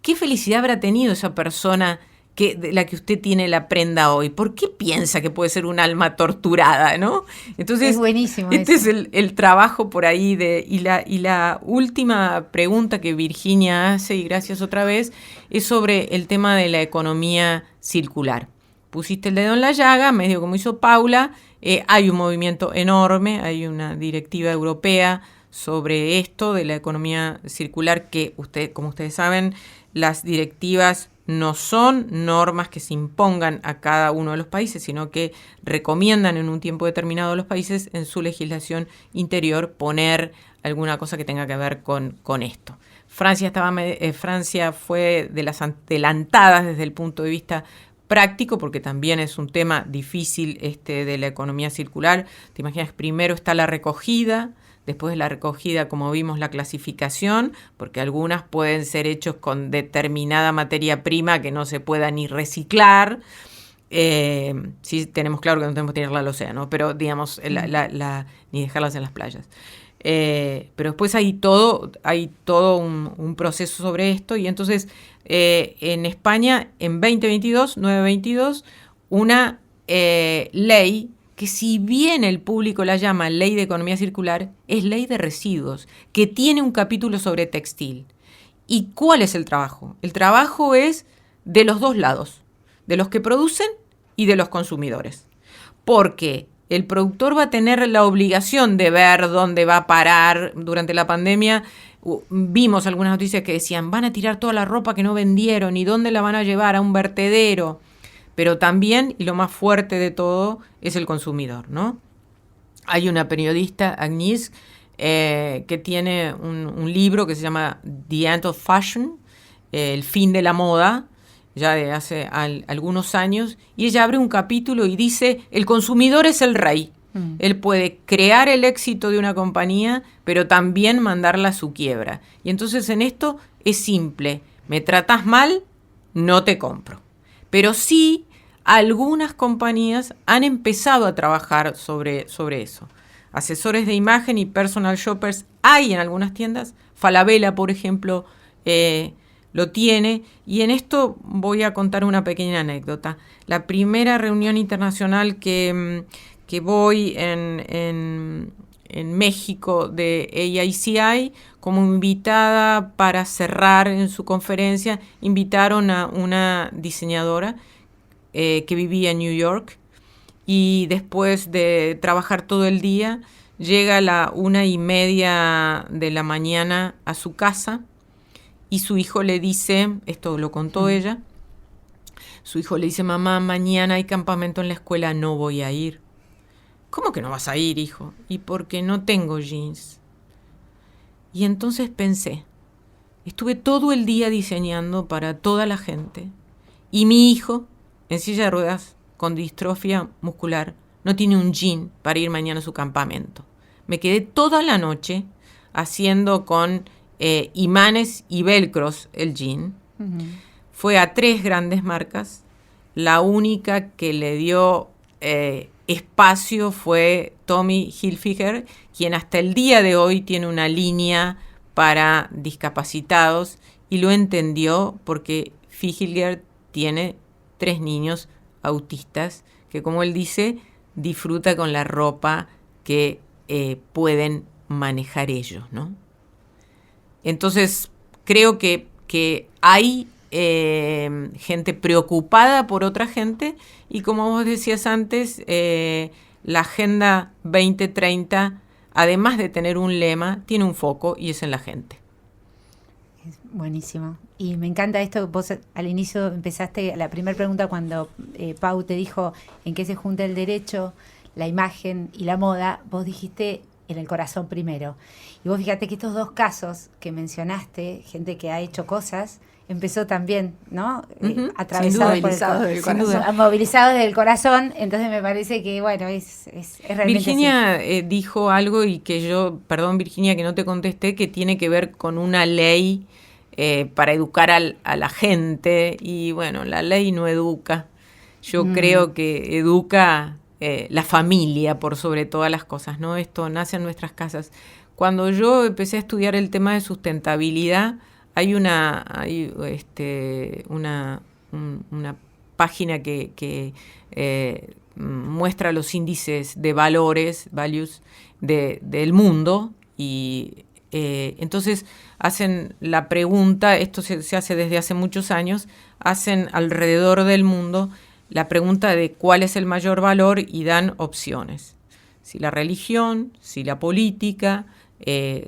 ¿Qué felicidad habrá tenido esa persona de la que usted tiene la prenda hoy? ¿Por qué piensa que puede ser un alma torturada, no? Entonces, es buenísimo. Este es el trabajo por ahí. Y la última pregunta que Virginia hace, y gracias otra vez, es sobre el tema de la economía circular. Pusiste el dedo en la llaga, medio como hizo Paula. Hay un movimiento enorme, hay una directiva europea sobre esto de la economía circular que como ustedes saben, las directivas no son normas que se impongan a cada uno de los países, sino que recomiendan en un tiempo determinado a los países en su legislación interior poner alguna cosa que tenga que ver con esto. Francia fue de las adelantadas desde el punto de vista práctico, porque también es un tema difícil de la economía circular. Te imaginas, primero está la recogida, después de la recogida, como vimos, la clasificación, porque algunas pueden ser hechos con determinada materia prima que no se pueda ni reciclar. Sí tenemos claro que no tenemos que tirarla al océano, pero digamos, ni dejarlas en las playas. Pero después hay todo un proceso sobre esto, y entonces en España en 922, una ley que, si bien el público la llama Ley de Economía Circular, es Ley de Residuos, que tiene un capítulo sobre textil. ¿Y cuál es el trabajo? El trabajo es de los dos lados, de los que producen y de los consumidores, porque el productor va a tener la obligación de ver dónde va a parar. Durante la pandemia vimos algunas noticias que decían, van a tirar toda la ropa que no vendieron y dónde la van a llevar, a un vertedero. Pero también, y lo más fuerte de todo, es el consumidor, ¿no? Hay una periodista, Agnès, que tiene un libro que se llama The End of Fashion, el fin de la moda, ya de hace algunos años, y ella abre un capítulo y dice, el consumidor es el rey. Él puede crear el éxito de una compañía, pero también mandarla a su quiebra. Y entonces en esto es simple, me tratas mal, no te compro. Pero sí, algunas compañías han empezado a trabajar sobre eso. Asesores de imagen y personal shoppers hay en algunas tiendas. Falabella, por ejemplo, lo tiene. Y en esto voy a contar una pequeña anécdota. La primera reunión internacional que voy en México de AICI, como invitada para cerrar en su conferencia, invitaron a una diseñadora que vivía en New York, y después de trabajar todo el día, llega a la 1:30 de la mañana a su casa, y su hijo le dice, esto lo contó ella, su hijo le dice, mamá, mañana hay campamento en la escuela, no voy a ir. ¿Cómo que no vas a ir, hijo? Y porque no tengo jeans. Y entonces pensé, estuve todo el día diseñando para toda la gente, y mi hijo, en silla de ruedas, con distrofia muscular, no tiene un jean para ir mañana a su campamento. Me quedé toda la noche haciendo con imanes y velcros el jean. Fue a 3 grandes marcas. La única que le dio espacio fue Tommy Hilfiger, quien hasta el día de hoy tiene una línea para discapacitados, y lo entendió porque Hilfiger tiene 3 niños autistas que, como él dice, disfruta con la ropa que pueden manejar ellos, ¿no? Entonces, creo que hay gente preocupada por otra gente, y como vos decías antes, la Agenda 2030, además de tener un lema, tiene un foco, y es en la gente. Es buenísimo. Y me encanta esto, vos al inicio empezaste, la primera pregunta cuando Pau te dijo en qué se junta el derecho, la imagen y la moda, vos dijiste en el corazón primero. Y vos fíjate que estos 2 casos que mencionaste, gente que ha hecho cosas, empezó también, ¿no? Atravesados movilizados del corazón. Entonces me parece que, bueno, es realmente Virginia dijo algo, y que yo, perdón Virginia que no te contesté, que tiene que ver con una ley para educar a la gente, y bueno, la ley no educa. Yo creo que educa la familia por sobre todas las cosas, ¿no? Esto nace en nuestras casas. Cuando yo empecé a estudiar el tema de sustentabilidad, hay una página que muestra los índices de values del mundo, y entonces hacen la pregunta, esto se hace desde hace muchos años, hacen alrededor del mundo la pregunta de cuál es el mayor valor, y dan opciones. Si la religión, si la política,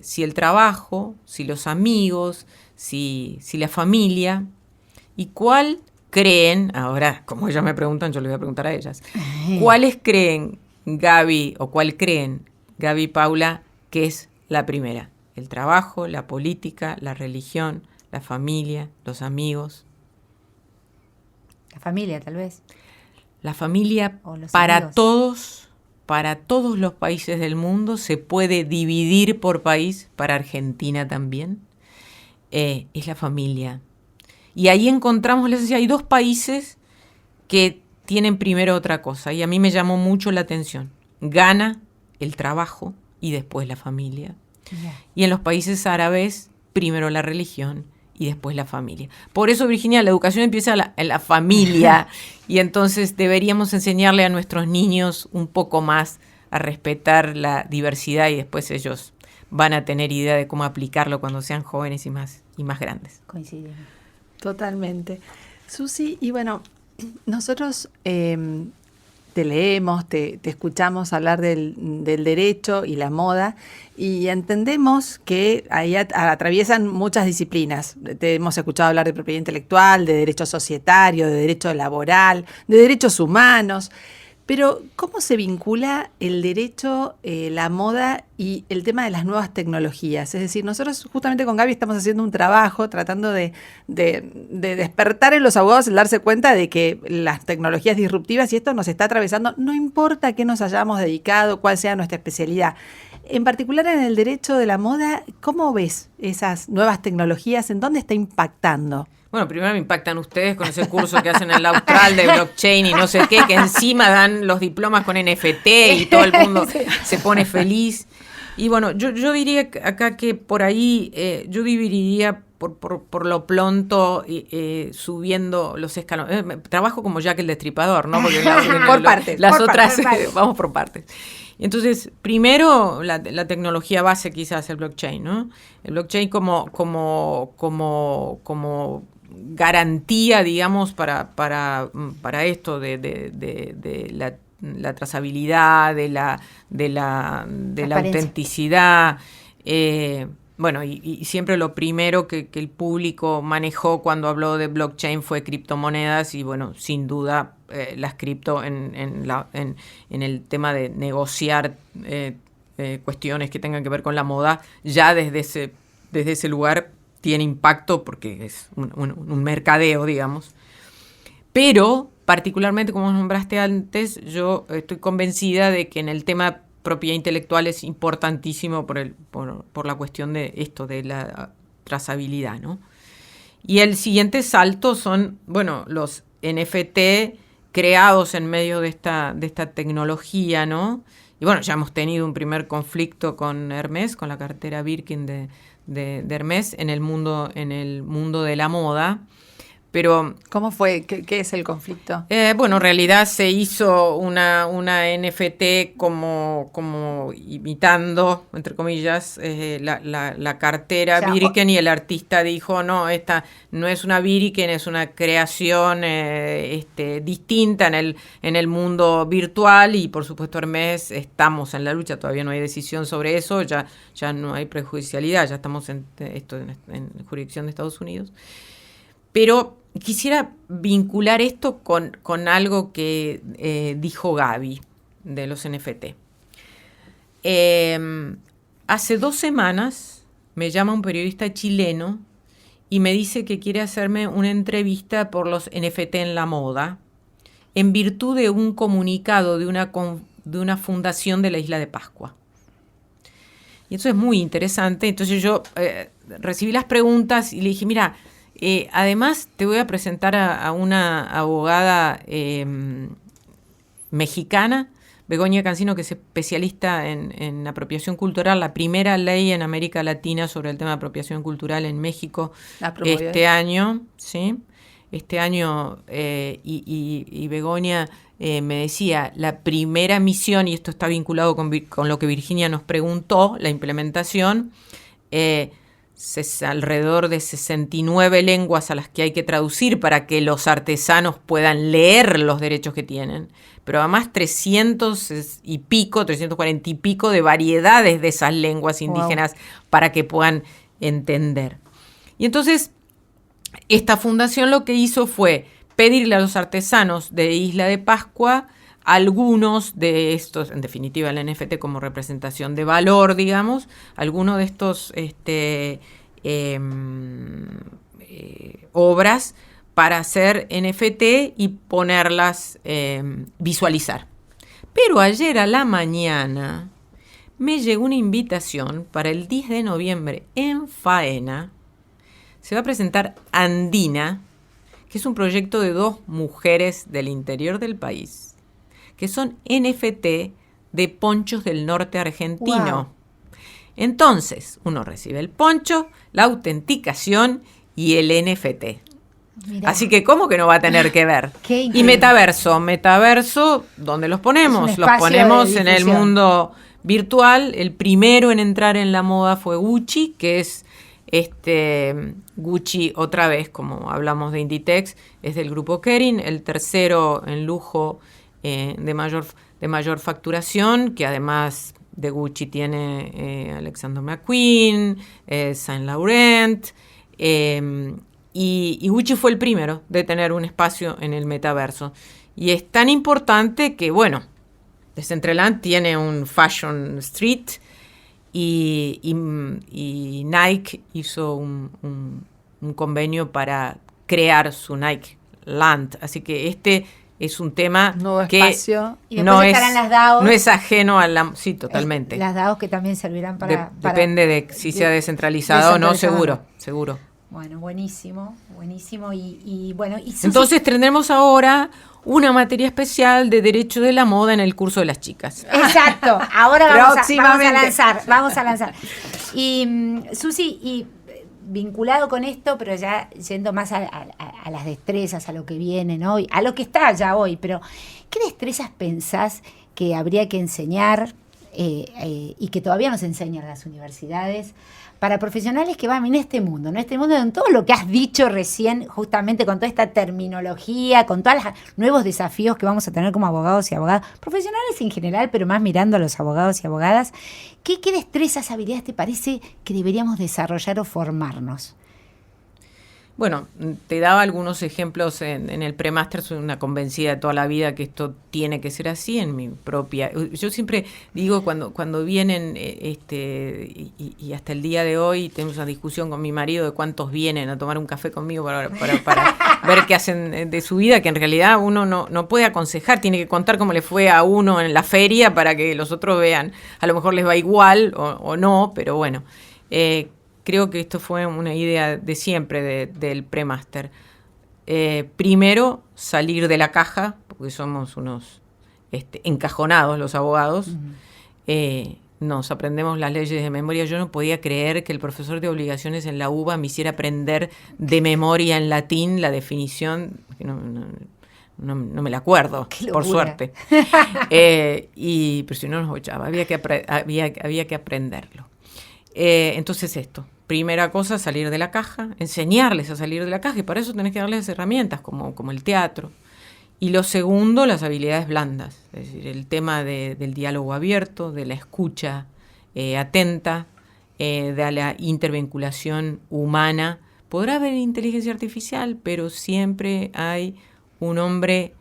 si el trabajo, si los amigos, si la familia. ¿Y cuál creen, ahora como ellas me preguntan, yo les voy a preguntar a ellas, cuáles creen Gaby o cuál creen Gaby y Paula que es la primera? El trabajo, la política, la religión, la familia, los amigos. La familia, tal vez. La familia O los para amigos. para todos los países del mundo, se puede dividir por país, para Argentina también, es la familia. Y ahí encontramos, les decía, hay 2 países que tienen primero otra cosa, y a mí me llamó mucho la atención. Gana el trabajo y después la familia. Yeah. Y en los países árabes, primero la religión y después la familia. Por eso, Virginia, la educación empieza en la familia y entonces deberíamos enseñarle a nuestros niños un poco más a respetar la diversidad y después ellos van a tener idea de cómo aplicarlo cuando sean jóvenes y más grandes. Coincidimos. Totalmente. Susi, y bueno, nosotros te leemos, te escuchamos hablar del derecho y la moda y entendemos que ahí atraviesan muchas disciplinas. Te hemos escuchado hablar de propiedad intelectual, de derecho societario, de derecho laboral, de derechos humanos. Pero, ¿cómo se vincula el derecho, la moda y el tema de las nuevas tecnologías? Es decir, nosotros justamente con Gaby estamos haciendo un trabajo tratando de despertar en los abogados el darse cuenta de que las tecnologías disruptivas y esto nos está atravesando, no importa qué nos hayamos dedicado, cuál sea nuestra especialidad. En particular en el derecho de la moda, ¿cómo ves esas nuevas tecnologías? ¿En dónde está impactando? Bueno, primero me impactan ustedes con ese curso que hacen en la Austral de blockchain y no sé qué, que encima dan los diplomas con NFT y todo el mundo se pone feliz. Y bueno, yo diría acá que por ahí yo dividiría por lo pronto subiendo los escalones. Trabajo como Jack el Destripador, ¿no? Porque Por partes. Vamos por partes. Entonces, primero la tecnología base quizás el blockchain, ¿no? El blockchain como garantía, digamos, para esto de la trazabilidad, de la autenticidad. Bueno, y siempre lo primero que el público manejó cuando habló de blockchain fue criptomonedas y, bueno, sin duda las cripto en el tema de negociar cuestiones que tengan que ver con la moda, ya desde ese lugar tiene impacto porque es un mercadeo, digamos. Pero, particularmente, como nombraste antes, yo estoy convencida de que en el tema propiedad intelectual es importantísimo por la cuestión de esto, de la trazabilidad, ¿no? Y el siguiente salto son, bueno, los NFT creados en medio de esta tecnología, ¿no? Y bueno, ya hemos tenido un primer conflicto con Hermès, con la cartera Birkin de Hermès en el mundo de la moda. Pero, ¿cómo fue? ¿Qué es el conflicto? Bueno, en realidad se hizo una NFT como imitando, entre comillas, la cartera, o sea, Birkin, y el artista dijo, no, esta no es una Birkin, es una creación distinta en el mundo virtual, y por supuesto Hermès estamos en la lucha, todavía no hay decisión sobre eso, ya no hay prejudicialidad, ya estamos en jurisdicción de Estados Unidos. Pero quisiera vincular esto con algo que dijo Gaby de los NFT. Hace 2 semanas me llama un periodista chileno y me dice que quiere hacerme una entrevista por los NFT en la moda en virtud de un comunicado de una fundación de la Isla de Pascua. Y eso es muy interesante. Entonces yo recibí las preguntas y le dije, mira, además te voy a presentar a una abogada mexicana, Begoña Cancino, que es especialista en apropiación cultural, la primera ley en América Latina sobre el tema de apropiación cultural en México este año, ¿sí? Este año, y Begoña me decía, la primera misión, y esto está vinculado con lo que Virginia nos preguntó, la implementación, alrededor de 69 lenguas a las que hay que traducir para que los artesanos puedan leer los derechos que tienen, pero además 340 y pico de variedades de esas lenguas indígenas, wow, para que puedan entender. Y entonces esta fundación lo que hizo fue pedirle a los artesanos de Isla de Pascua algunos de estos, en definitiva el NFT como representación de valor, digamos, algunos de estos obras para hacer NFT y ponerlas, visualizar. Pero ayer a la mañana me llegó una invitación para el 10 de noviembre en Faena. Se va a presentar Andina, que es un proyecto de 2 mujeres del interior del país, que son NFT de ponchos del norte argentino. Wow. Entonces, uno recibe el poncho, la autenticación y el NFT. Mirá. Así que, ¿cómo que no va a tener que ver? Qué Y increíble. metaverso, ¿dónde los ponemos? Es un Los espacio ponemos de en el difusión. mundo virtual. El primero en entrar en la moda fue Gucci, que es Gucci, otra vez, como hablamos de Inditex, es del grupo Kering. El tercero en lujo de mayor facturación, que además de Gucci tiene Alexander McQueen, Saint Laurent, y Gucci fue el primero de tener un espacio en el metaverso. Y es tan importante que, bueno, Decentraland tiene un Fashion Street y Nike hizo un convenio para crear su Nike Land. Así que es un tema Nuevo que espacio. Y después estarán las DAOs. no es ajeno a la... Sí, totalmente. Las DAOs que también servirán para... Depende de si sea descentralizado o no, seguro. Bueno, buenísimo. Y bueno, y Susi, Entonces tendremos ahora una materia especial de Derecho de la Moda en el curso de las chicas. exacto, ahora Próximamente. vamos a lanzar. Y Susi, y vinculado con esto, pero ya yendo más a las destrezas, a lo que viene, ¿no? A lo que está ya hoy, pero ¿qué destrezas pensás que habría que enseñar y que todavía nos enseñan las universidades para profesionales que van en este mundo, ¿no? Este mundo, en todo lo que has dicho recién, justamente con toda esta terminología, con todos los nuevos desafíos que vamos a tener como abogados y abogadas, profesionales en general, pero más mirando a los abogados y abogadas, ¿qué destrezas, habilidades te parece que deberíamos desarrollar o formarnos? Bueno, te daba algunos ejemplos en el premáster, soy una convencida de toda la vida que esto tiene que ser así en mi propia... Yo siempre digo cuando vienen, y hasta el día de hoy tenemos una discusión con mi marido de cuántos vienen a tomar un café conmigo para ver qué hacen de su vida, que en realidad uno no puede aconsejar, tiene que contar cómo le fue a uno en la feria para que los otros vean. A lo mejor les va igual o no, pero bueno... Creo que esto fue una idea de siempre del premáster. Primero, salir de la caja, porque somos unos encajonados los abogados. Nos aprendemos las leyes de memoria. Yo no podía creer que el profesor de obligaciones en la UBA me hiciera aprender de memoria en latín la definición, que no me la acuerdo, por suerte. Pero si no nos bochaba, había que aprenderlo. Entonces primera cosa, salir de la caja, enseñarles a salir de la caja, y para eso tenés que darles herramientas como el teatro. Y lo segundo, las habilidades blandas, es decir, el tema del diálogo abierto, de la escucha atenta, de la intervinculación humana. Podrá haber inteligencia artificial, pero siempre hay un hombre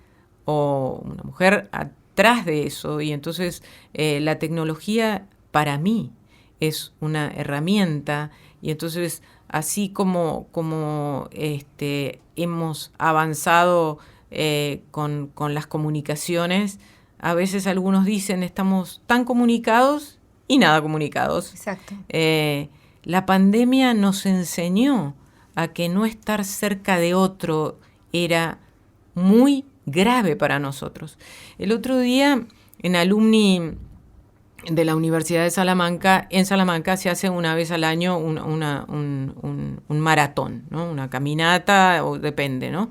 o una mujer atrás de eso, y entonces la tecnología para mí es una herramienta, y entonces así como hemos avanzado con las comunicaciones, a veces algunos dicen estamos tan comunicados y nada comunicados. Exacto. La pandemia nos enseñó a que no estar cerca de otro era muy grave para nosotros. El otro día en Alumni de la Universidad de Salamanca, en Salamanca se hace una vez al año un maratón, ¿no? Una caminata, o depende, ¿no?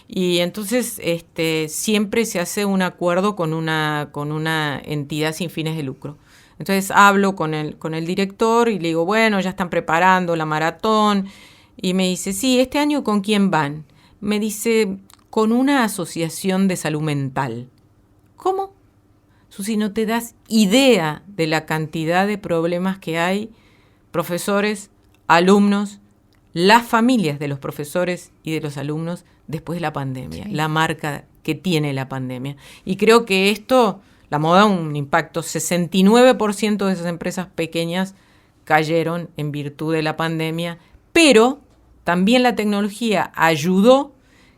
Y entonces siempre se hace un acuerdo con una entidad sin fines de lucro. Entonces hablo con el director y le digo, bueno, ya están preparando la maratón. Y me dice, sí, ¿este año con quién van? Me dice, con una asociación de salud mental. ¿Cómo? Susi, no te das idea de la cantidad de problemas que hay, profesores, alumnos, las familias de los profesores y de los alumnos después de la pandemia, sí. La marca que tiene la pandemia. Y creo que esto, la moda, un impacto, 69% de esas empresas pequeñas cayeron en virtud de la pandemia, pero también la tecnología ayudó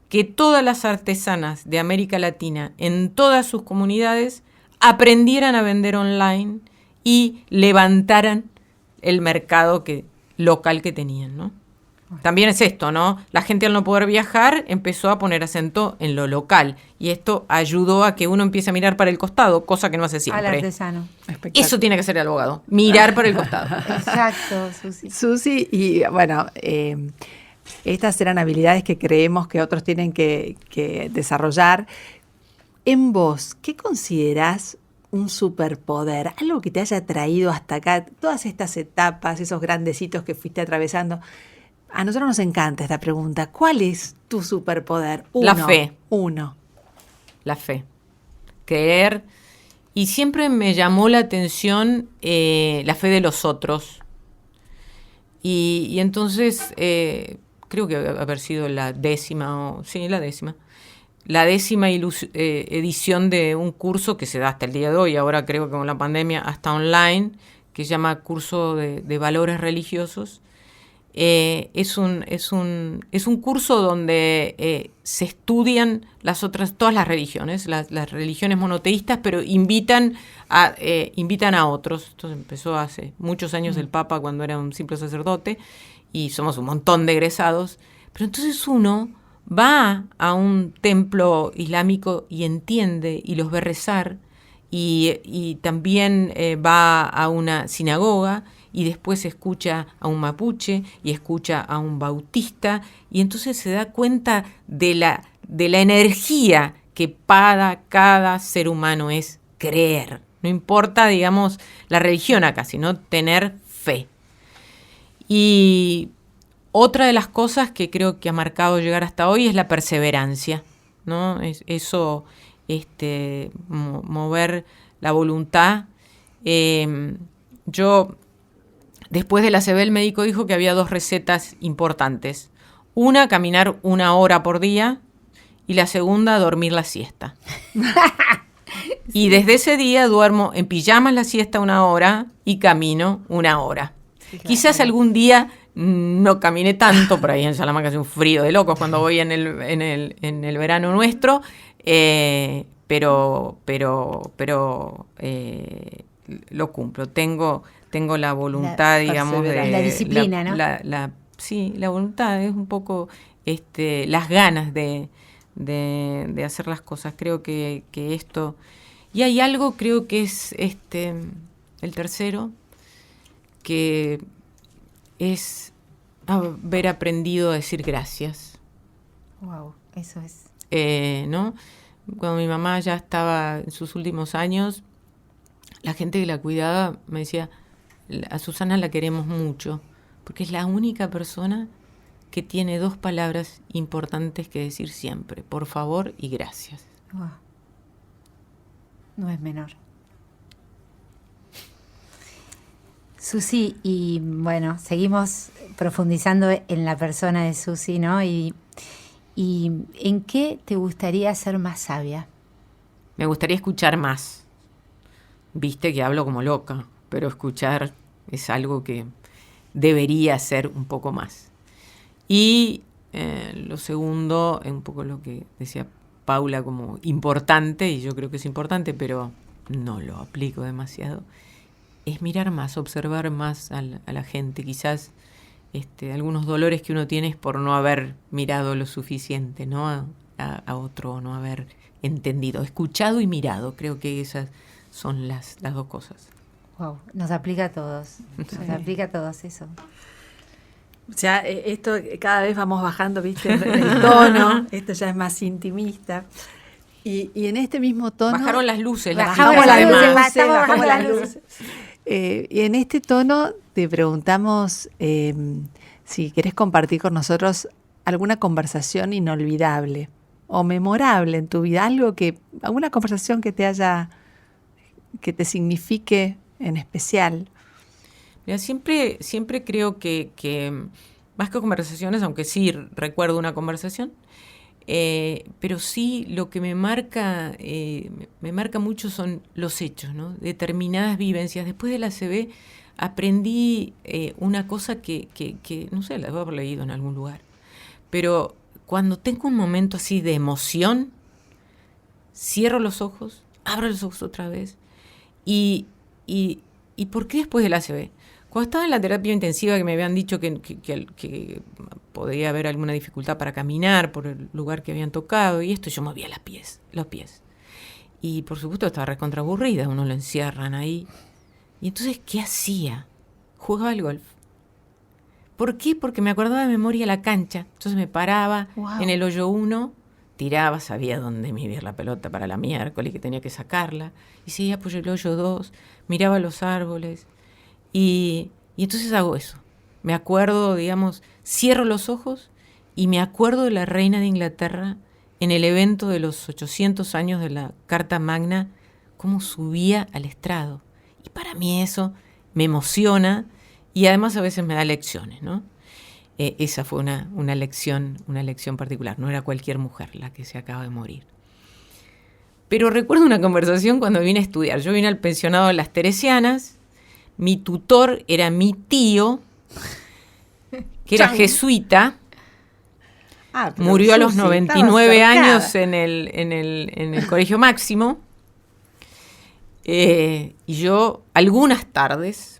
que todas las artesanas de América Latina, en todas sus comunidades, aprendieran a vender online y levantaran el mercado local que tenían, ¿no? También es esto, ¿no? La gente, al no poder viajar, empezó a poner acento en lo local. Y esto ayudó a que uno empiece a mirar para el costado, cosa que no hace siempre. Al artesano. Eso tiene que ser el abogado, mirar para el costado. Exacto, Susi. Susi, y bueno, estas eran habilidades que creemos que otros tienen que desarrollar. En vos, ¿qué considerás un superpoder? Algo que te haya traído hasta acá, todas estas etapas, esos grandecitos que fuiste atravesando. A nosotros nos encanta esta pregunta. ¿Cuál es tu superpoder? La fe. La fe. Creer. Y siempre me llamó la atención la fe de los otros. Y entonces, creo que haber sido la décima edición de un curso que se da hasta el día de hoy, ahora creo que con la pandemia hasta online, que se llama Curso de Valores Religiosos. Es un curso donde se estudian todas las religiones, las religiones monoteístas, pero invitan a otros. Esto empezó hace muchos años el Papa, cuando era un simple sacerdote, y somos un montón de egresados. Pero entonces uno va a un templo islámico y entiende y los ve rezar, y también va a una sinagoga, y después escucha a un mapuche y escucha a un bautista, y entonces se da cuenta de la energía que para cada ser humano es creer. No importa, digamos, la religión acá, sino tener fe. Y otra de las cosas que creo que ha marcado llegar hasta hoy es la perseverancia, ¿no? Mover la voluntad. Después de la ACV, el médico dijo que había 2 recetas importantes. Una, caminar 1 hora por día, y la segunda, dormir la siesta. Y desde ese día duermo en pijamas la siesta 1 hora y camino 1 hora. Fíjate. Quizás algún día no caminé tanto, por ahí en Salamanca hace un frío de locos cuando voy en el verano nuestro, pero lo cumplo. Tengo la voluntad, digamos, de la disciplina, ¿no? Sí, la voluntad es un poco las ganas de hacer las cosas. Creo que esto, y hay algo, creo que es el tercero, que es haber aprendido a decir gracias. Wow, eso es. ¿No? Cuando mi mamá ya estaba en sus últimos años, la gente que la cuidaba me decía: a Susana la queremos mucho, porque es la única persona que tiene 2 palabras importantes que decir siempre: por favor y gracias. Wow. No es menor. Susi, y bueno, seguimos profundizando en la persona de Susi, ¿no? Y ¿en qué te gustaría ser más sabia? Me gustaría escuchar más. Viste que hablo como loca, pero escuchar es algo que debería ser un poco más. Y lo segundo, es un poco lo que decía Paula como importante, y yo creo que es importante, pero no lo aplico demasiado, es mirar más, observar más a la gente. Quizás algunos dolores que uno tiene es por no haber mirado lo suficiente, ¿no? A otro, no haber entendido, escuchado y mirado. Creo que esas son las 2 cosas. Wow, nos aplica a todos. Nos aplica a todos eso. O sea, esto cada vez vamos bajando, ¿viste? El tono, esto ya es más intimista. Y en este mismo tono... Bajaron las luces. Bajamos las luces. Y en este tono te preguntamos si querés compartir con nosotros alguna conversación inolvidable o memorable en tu vida, alguna conversación que te signifique en especial. Mira, siempre creo que más que conversaciones, aunque sí recuerdo una conversación, pero sí lo que me marca mucho son los hechos, ¿no? Determinadas vivencias. Después de la ACV aprendí una cosa que no sé, la debo haber leído en algún lugar, pero cuando tengo un momento así de emoción, cierro los ojos, abro los ojos otra vez. ¿Y por qué después del ACV? Cuando estaba en la terapia intensiva, que me habían dicho que podía haber alguna dificultad para caminar por el lugar que habían tocado, y esto, yo movía los pies. Y por supuesto estaba recontra aburrida, uno lo encierran ahí. Y entonces, ¿qué hacía? Jugaba al golf. ¿Por qué? Porque me acordaba de memoria la cancha. Entonces me paraba en el hoyo 1, tiraba, sabía dónde me iba a ir la pelota para la miércoles, que tenía que sacarla, y seguía por el hoyo 2, miraba los árboles, y entonces hago eso. Me acuerdo, digamos, cierro los ojos y me acuerdo de la reina de Inglaterra en el evento de los 800 años de la Carta Magna, cómo subía al estrado. Y para mí eso me emociona y además a veces me da lecciones, ¿no? Esa fue una lección particular. No era cualquier mujer la que se acaba de morir. Pero recuerdo una conversación cuando vine a estudiar. Yo vine al pensionado de las Teresianas. Mi tutor era mi tío, que era jesuita. Murió a los 99 años en el Colegio Máximo. Y yo algunas tardes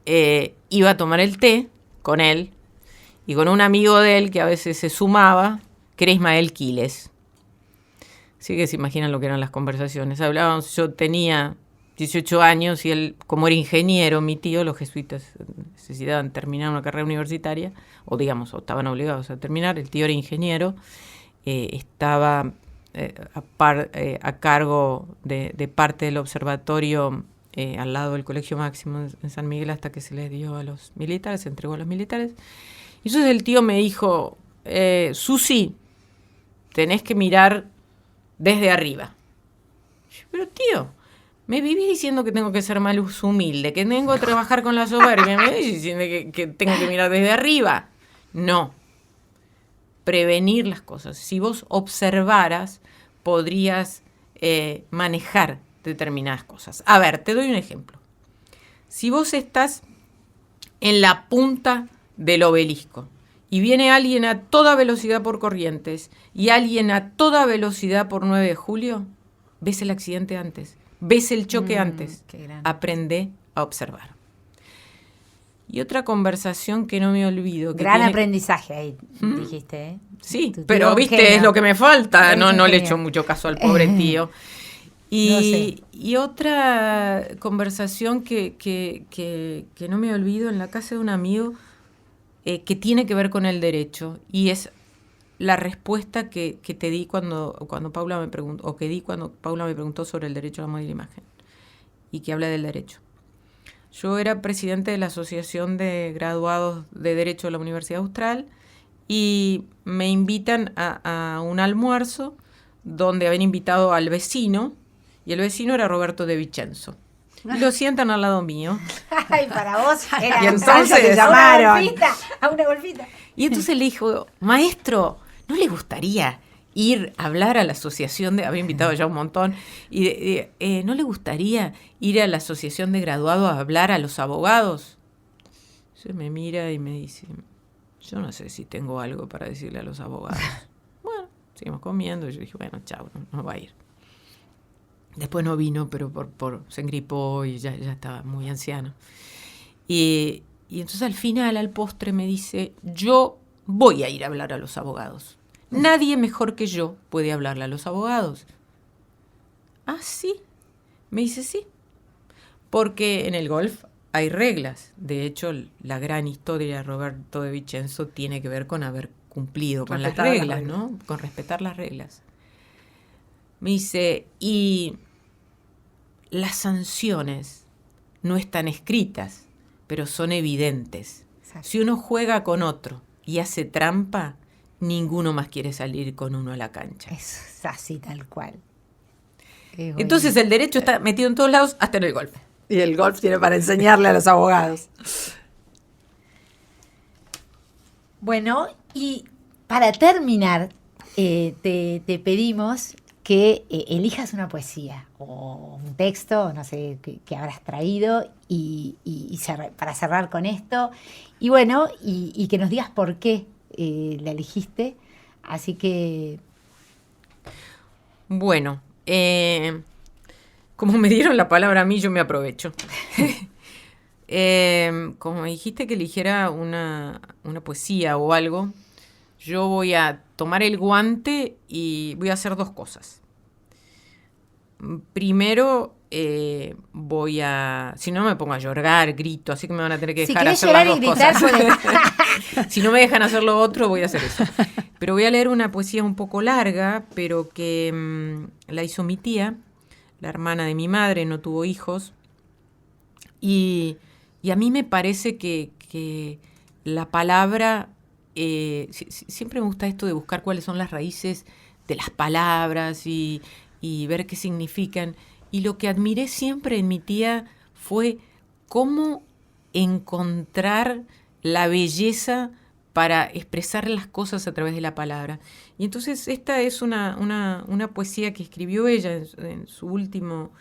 iba a tomar el té con él y con un amigo de él que a veces se sumaba, que era Ismael Quiles. Así que se imaginan lo que eran las conversaciones. Hablábamos, yo tenía 18 años y él, como era ingeniero, mi tío, los jesuitas necesitaban terminar una carrera universitaria, o digamos, o estaban obligados a terminar, el tío era ingeniero, estaba a cargo de parte del observatorio al lado del Colegio Máximo en San Miguel hasta que se les dio a los militares, se entregó a los militares. Y entonces el tío me dijo, Susi, tenés que mirar desde arriba. Pero tío, me viví diciendo que tengo que ser más humilde, que tengo que trabajar con la soberbia, me viví diciendo que tengo que mirar desde arriba. No. Prevenir las cosas. Si vos observaras, podrías manejar determinadas cosas. A ver, te doy un ejemplo. Si vos estás en la punta del obelisco y viene alguien a toda velocidad por Corrientes y alguien a toda velocidad por 9 de julio, ves el accidente antes, ves el choque antes. Aprende a observar. Y otra conversación que no me olvido. Gran aprendizaje ahí, dijiste, ¿eh? Sí, pero viste, es lo que me falta. No le echo mucho caso al pobre tío. Y otra conversación que no me olvido en la casa de un amigo, que tiene que ver con el derecho, y es la respuesta que te di cuando Paula me preguntó, o que di cuando Paula me preguntó sobre el derecho a la moda y la imagen, y que habla del derecho. Yo era presidente de la Asociación de Graduados de Derecho de la Universidad Austral y me invitan a un almuerzo donde habían invitado al vecino, y el vecino era Roberto de Vicenzo. Y lo sientan al lado mío. Ay, para vos era y entonces te llamaron a una golfita. Y entonces le dijo, maestro, ¿no le gustaría ir a hablar a la asociación había invitado ya un montón, y ¿no le gustaría ir a la asociación de graduados a hablar a los abogados? Se me mira y me dice, yo no sé si tengo algo para decirle a los abogados. Bueno, seguimos comiendo, y yo dije, bueno, chao, no va a ir. Después no vino, pero se engripó y ya estaba muy anciano. Y entonces al final, al postre, me dice, yo voy a ir a hablar a los abogados. Nadie mejor que yo puede hablarle a los abogados. Ah, sí. Me dice, sí. Porque en el golf hay reglas. De hecho, la gran historia de Roberto de Vicenzo tiene que ver con haber cumplido con las reglas, ¿no? Con respetar las reglas. Me dice, y las sanciones no están escritas, pero son evidentes. Exacto. Si uno juega con otro y hace trampa, ninguno más quiere salir con uno a la cancha. Es así, tal cual. Entonces el derecho está metido en todos lados, hasta en el golf. Y el golf tiene para enseñarle a los abogados. Bueno, y para terminar, te pedimos que elijas una poesía o un texto, no sé, que habrás traído y para cerrar con esto. Y bueno, y que nos digas por qué la elegiste. Así que... Bueno, como me dieron la palabra a mí, yo me aprovecho. Como me dijiste que eligiera una poesía o algo, yo voy a tomar el guante y voy a hacer dos cosas. Primero, voy a... Si no, me pongo a llorar, grito, así que me van a tener que dejar hacer las dos cosas. Si no me dejan hacer lo otro, voy a hacer eso. Pero voy a leer una poesía un poco larga, pero que la hizo mi tía, la hermana de mi madre, no tuvo hijos. Y a mí me parece que la palabra... siempre me gusta esto de buscar cuáles son las raíces de las palabras y ver qué significan. Y lo que admiré siempre en mi tía fue cómo encontrar la belleza para expresar las cosas a través de la palabra. Y entonces esta es una poesía que escribió ella en su último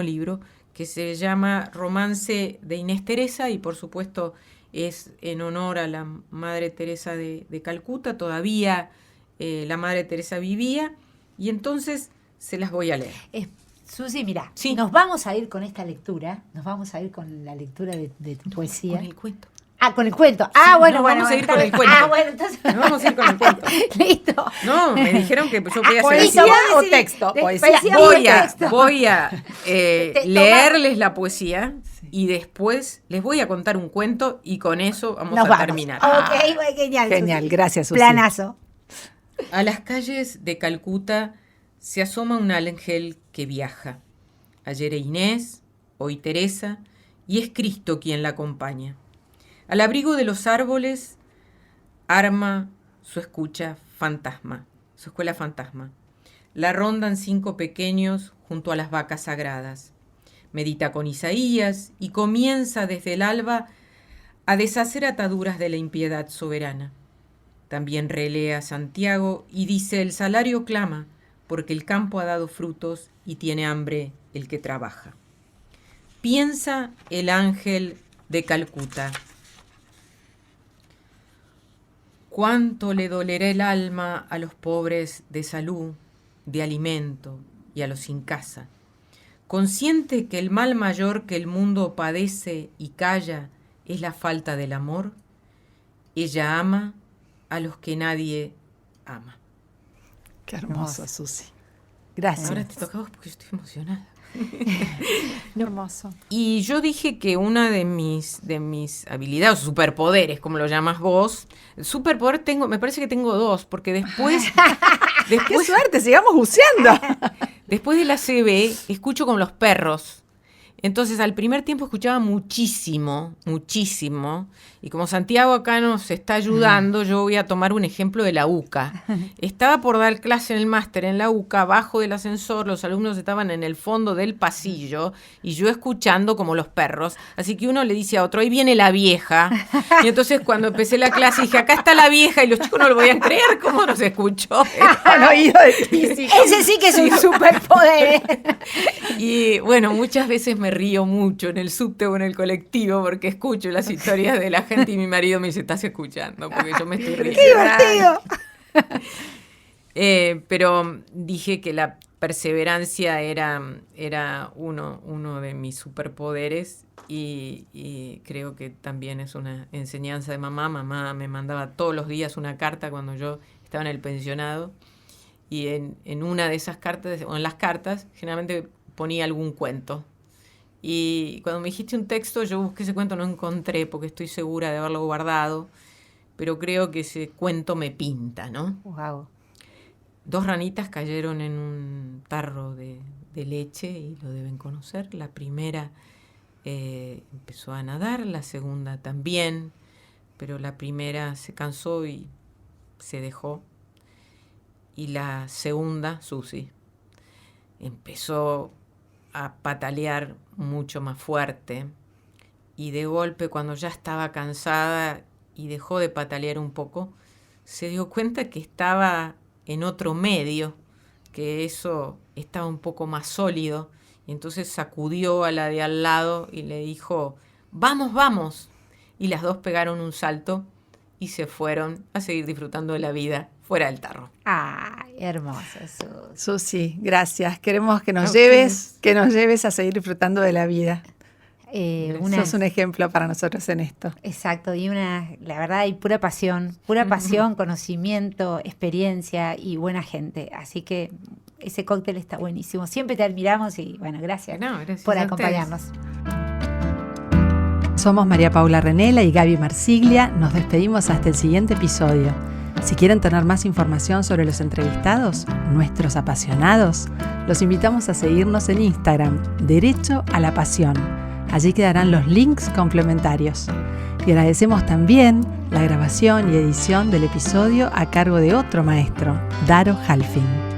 libro, que se llama Romance de Inés Teresa, y por supuesto es en honor a la Madre Teresa de Calcuta. Todavía la Madre Teresa vivía, y entonces se las voy a leer. Susi, mira, sí. Nos vamos a ir con esta lectura, nos vamos a ir con la lectura de tu poesía. Con el cuento. Con el cuento. Vamos a ir con el cuento. Entonces... Nos vamos a ir con el cuento. Listo. No, me dijeron que yo voy a hacer ¿Poesía así. o texto? Voy a leerles la poesía y después les voy a contar un cuento y con eso vamos a terminar. Ok, genial. Genial, gracias, Susi. Planazo. A las calles de Calcuta se asoma un ángel que viaja. Ayer Inés, hoy Teresa, y es Cristo quien la acompaña. Al abrigo de los árboles arma su escuela fantasma. La rondan 5 pequeños junto a las vacas sagradas. Medita con Isaías y comienza desde el alba a deshacer ataduras de la impiedad soberana. También relee a Santiago y dice: el salario clama, porque el campo ha dado frutos y tiene hambre el que trabaja. Piensa el ángel de Calcuta. Cuánto le dolerá el alma a los pobres de salud, de alimento y a los sin casa. Consciente que el mal mayor que el mundo padece y calla es la falta del amor, ella ama a los que nadie ama. Qué hermoso, Susi. Gracias. Ahora te toca a vos porque yo estoy emocionada. Hermoso. Y yo dije que una de mis habilidades, o superpoderes, como lo llamas vos, superpoder me parece que tengo 2, porque después ¡Qué suerte! ¡Sigamos buceando! Después de la CB, escucho con los perros. Entonces, al primer tiempo escuchaba muchísimo, y como Santiago acá nos está ayudando, yo voy a tomar un ejemplo de la UCA. Estaba por dar clase en el máster en la UCA, abajo del ascensor, los alumnos estaban en el fondo del pasillo, y yo escuchando como los perros. Así que uno le dice a otro: ahí viene la vieja. Y entonces cuando empecé la clase dije: acá está la vieja, y los chicos no lo podían creer, ¿cómo nos escuchó? Han oído de ti. Ese sí que es un superpoder. Y bueno, muchas veces me río mucho en el subte o en el colectivo porque escucho las historias de la gente y mi marido me dice: estás escuchando, porque yo me estoy riendo. ¡Qué divertido! Pero dije que la perseverancia era uno de mis superpoderes y creo que también es una enseñanza de mamá. Mamá me mandaba todos los días una carta cuando yo estaba en el pensionado, y en una de esas cartas, o en las cartas, generalmente ponía algún cuento. Y cuando me dijiste un texto, yo busqué ese cuento, no encontré, porque estoy segura de haberlo guardado, pero creo que ese cuento me pinta, ¿no? Wow. 2 ranitas cayeron en un tarro de leche y lo deben conocer. La primera empezó a nadar, la segunda también, pero la primera se cansó y se dejó. Y la segunda, Susi, empezó a patalear mucho más fuerte, y de golpe, cuando ya estaba cansada y dejó de patalear un poco, se dio cuenta que estaba en otro medio, que eso estaba un poco más sólido, y entonces sacudió a la de al lado y le dijo, ¡vamos, vamos! Y las dos pegaron un salto y se fueron a seguir disfrutando de la vida fuera del tarro. ¡Ay, hermoso, Susi, gracias. Queremos que nos lleves a seguir disfrutando de la vida. Sos un ejemplo para nosotros en esto. Exacto, y la verdad hay pura pasión, conocimiento, experiencia y buena gente. Así que ese cóctel está buenísimo. Siempre te admiramos y bueno, gracias por acompañarnos. Somos María Paula Renela y Gaby Marsiglia. Nos despedimos hasta el siguiente episodio. Si quieren tener más información sobre los entrevistados, nuestros apasionados, los invitamos a seguirnos en Instagram, Derecho a la Pasión. Allí quedarán los links complementarios. Y agradecemos también la grabación y edición del episodio a cargo de otro maestro, Daro Halfin.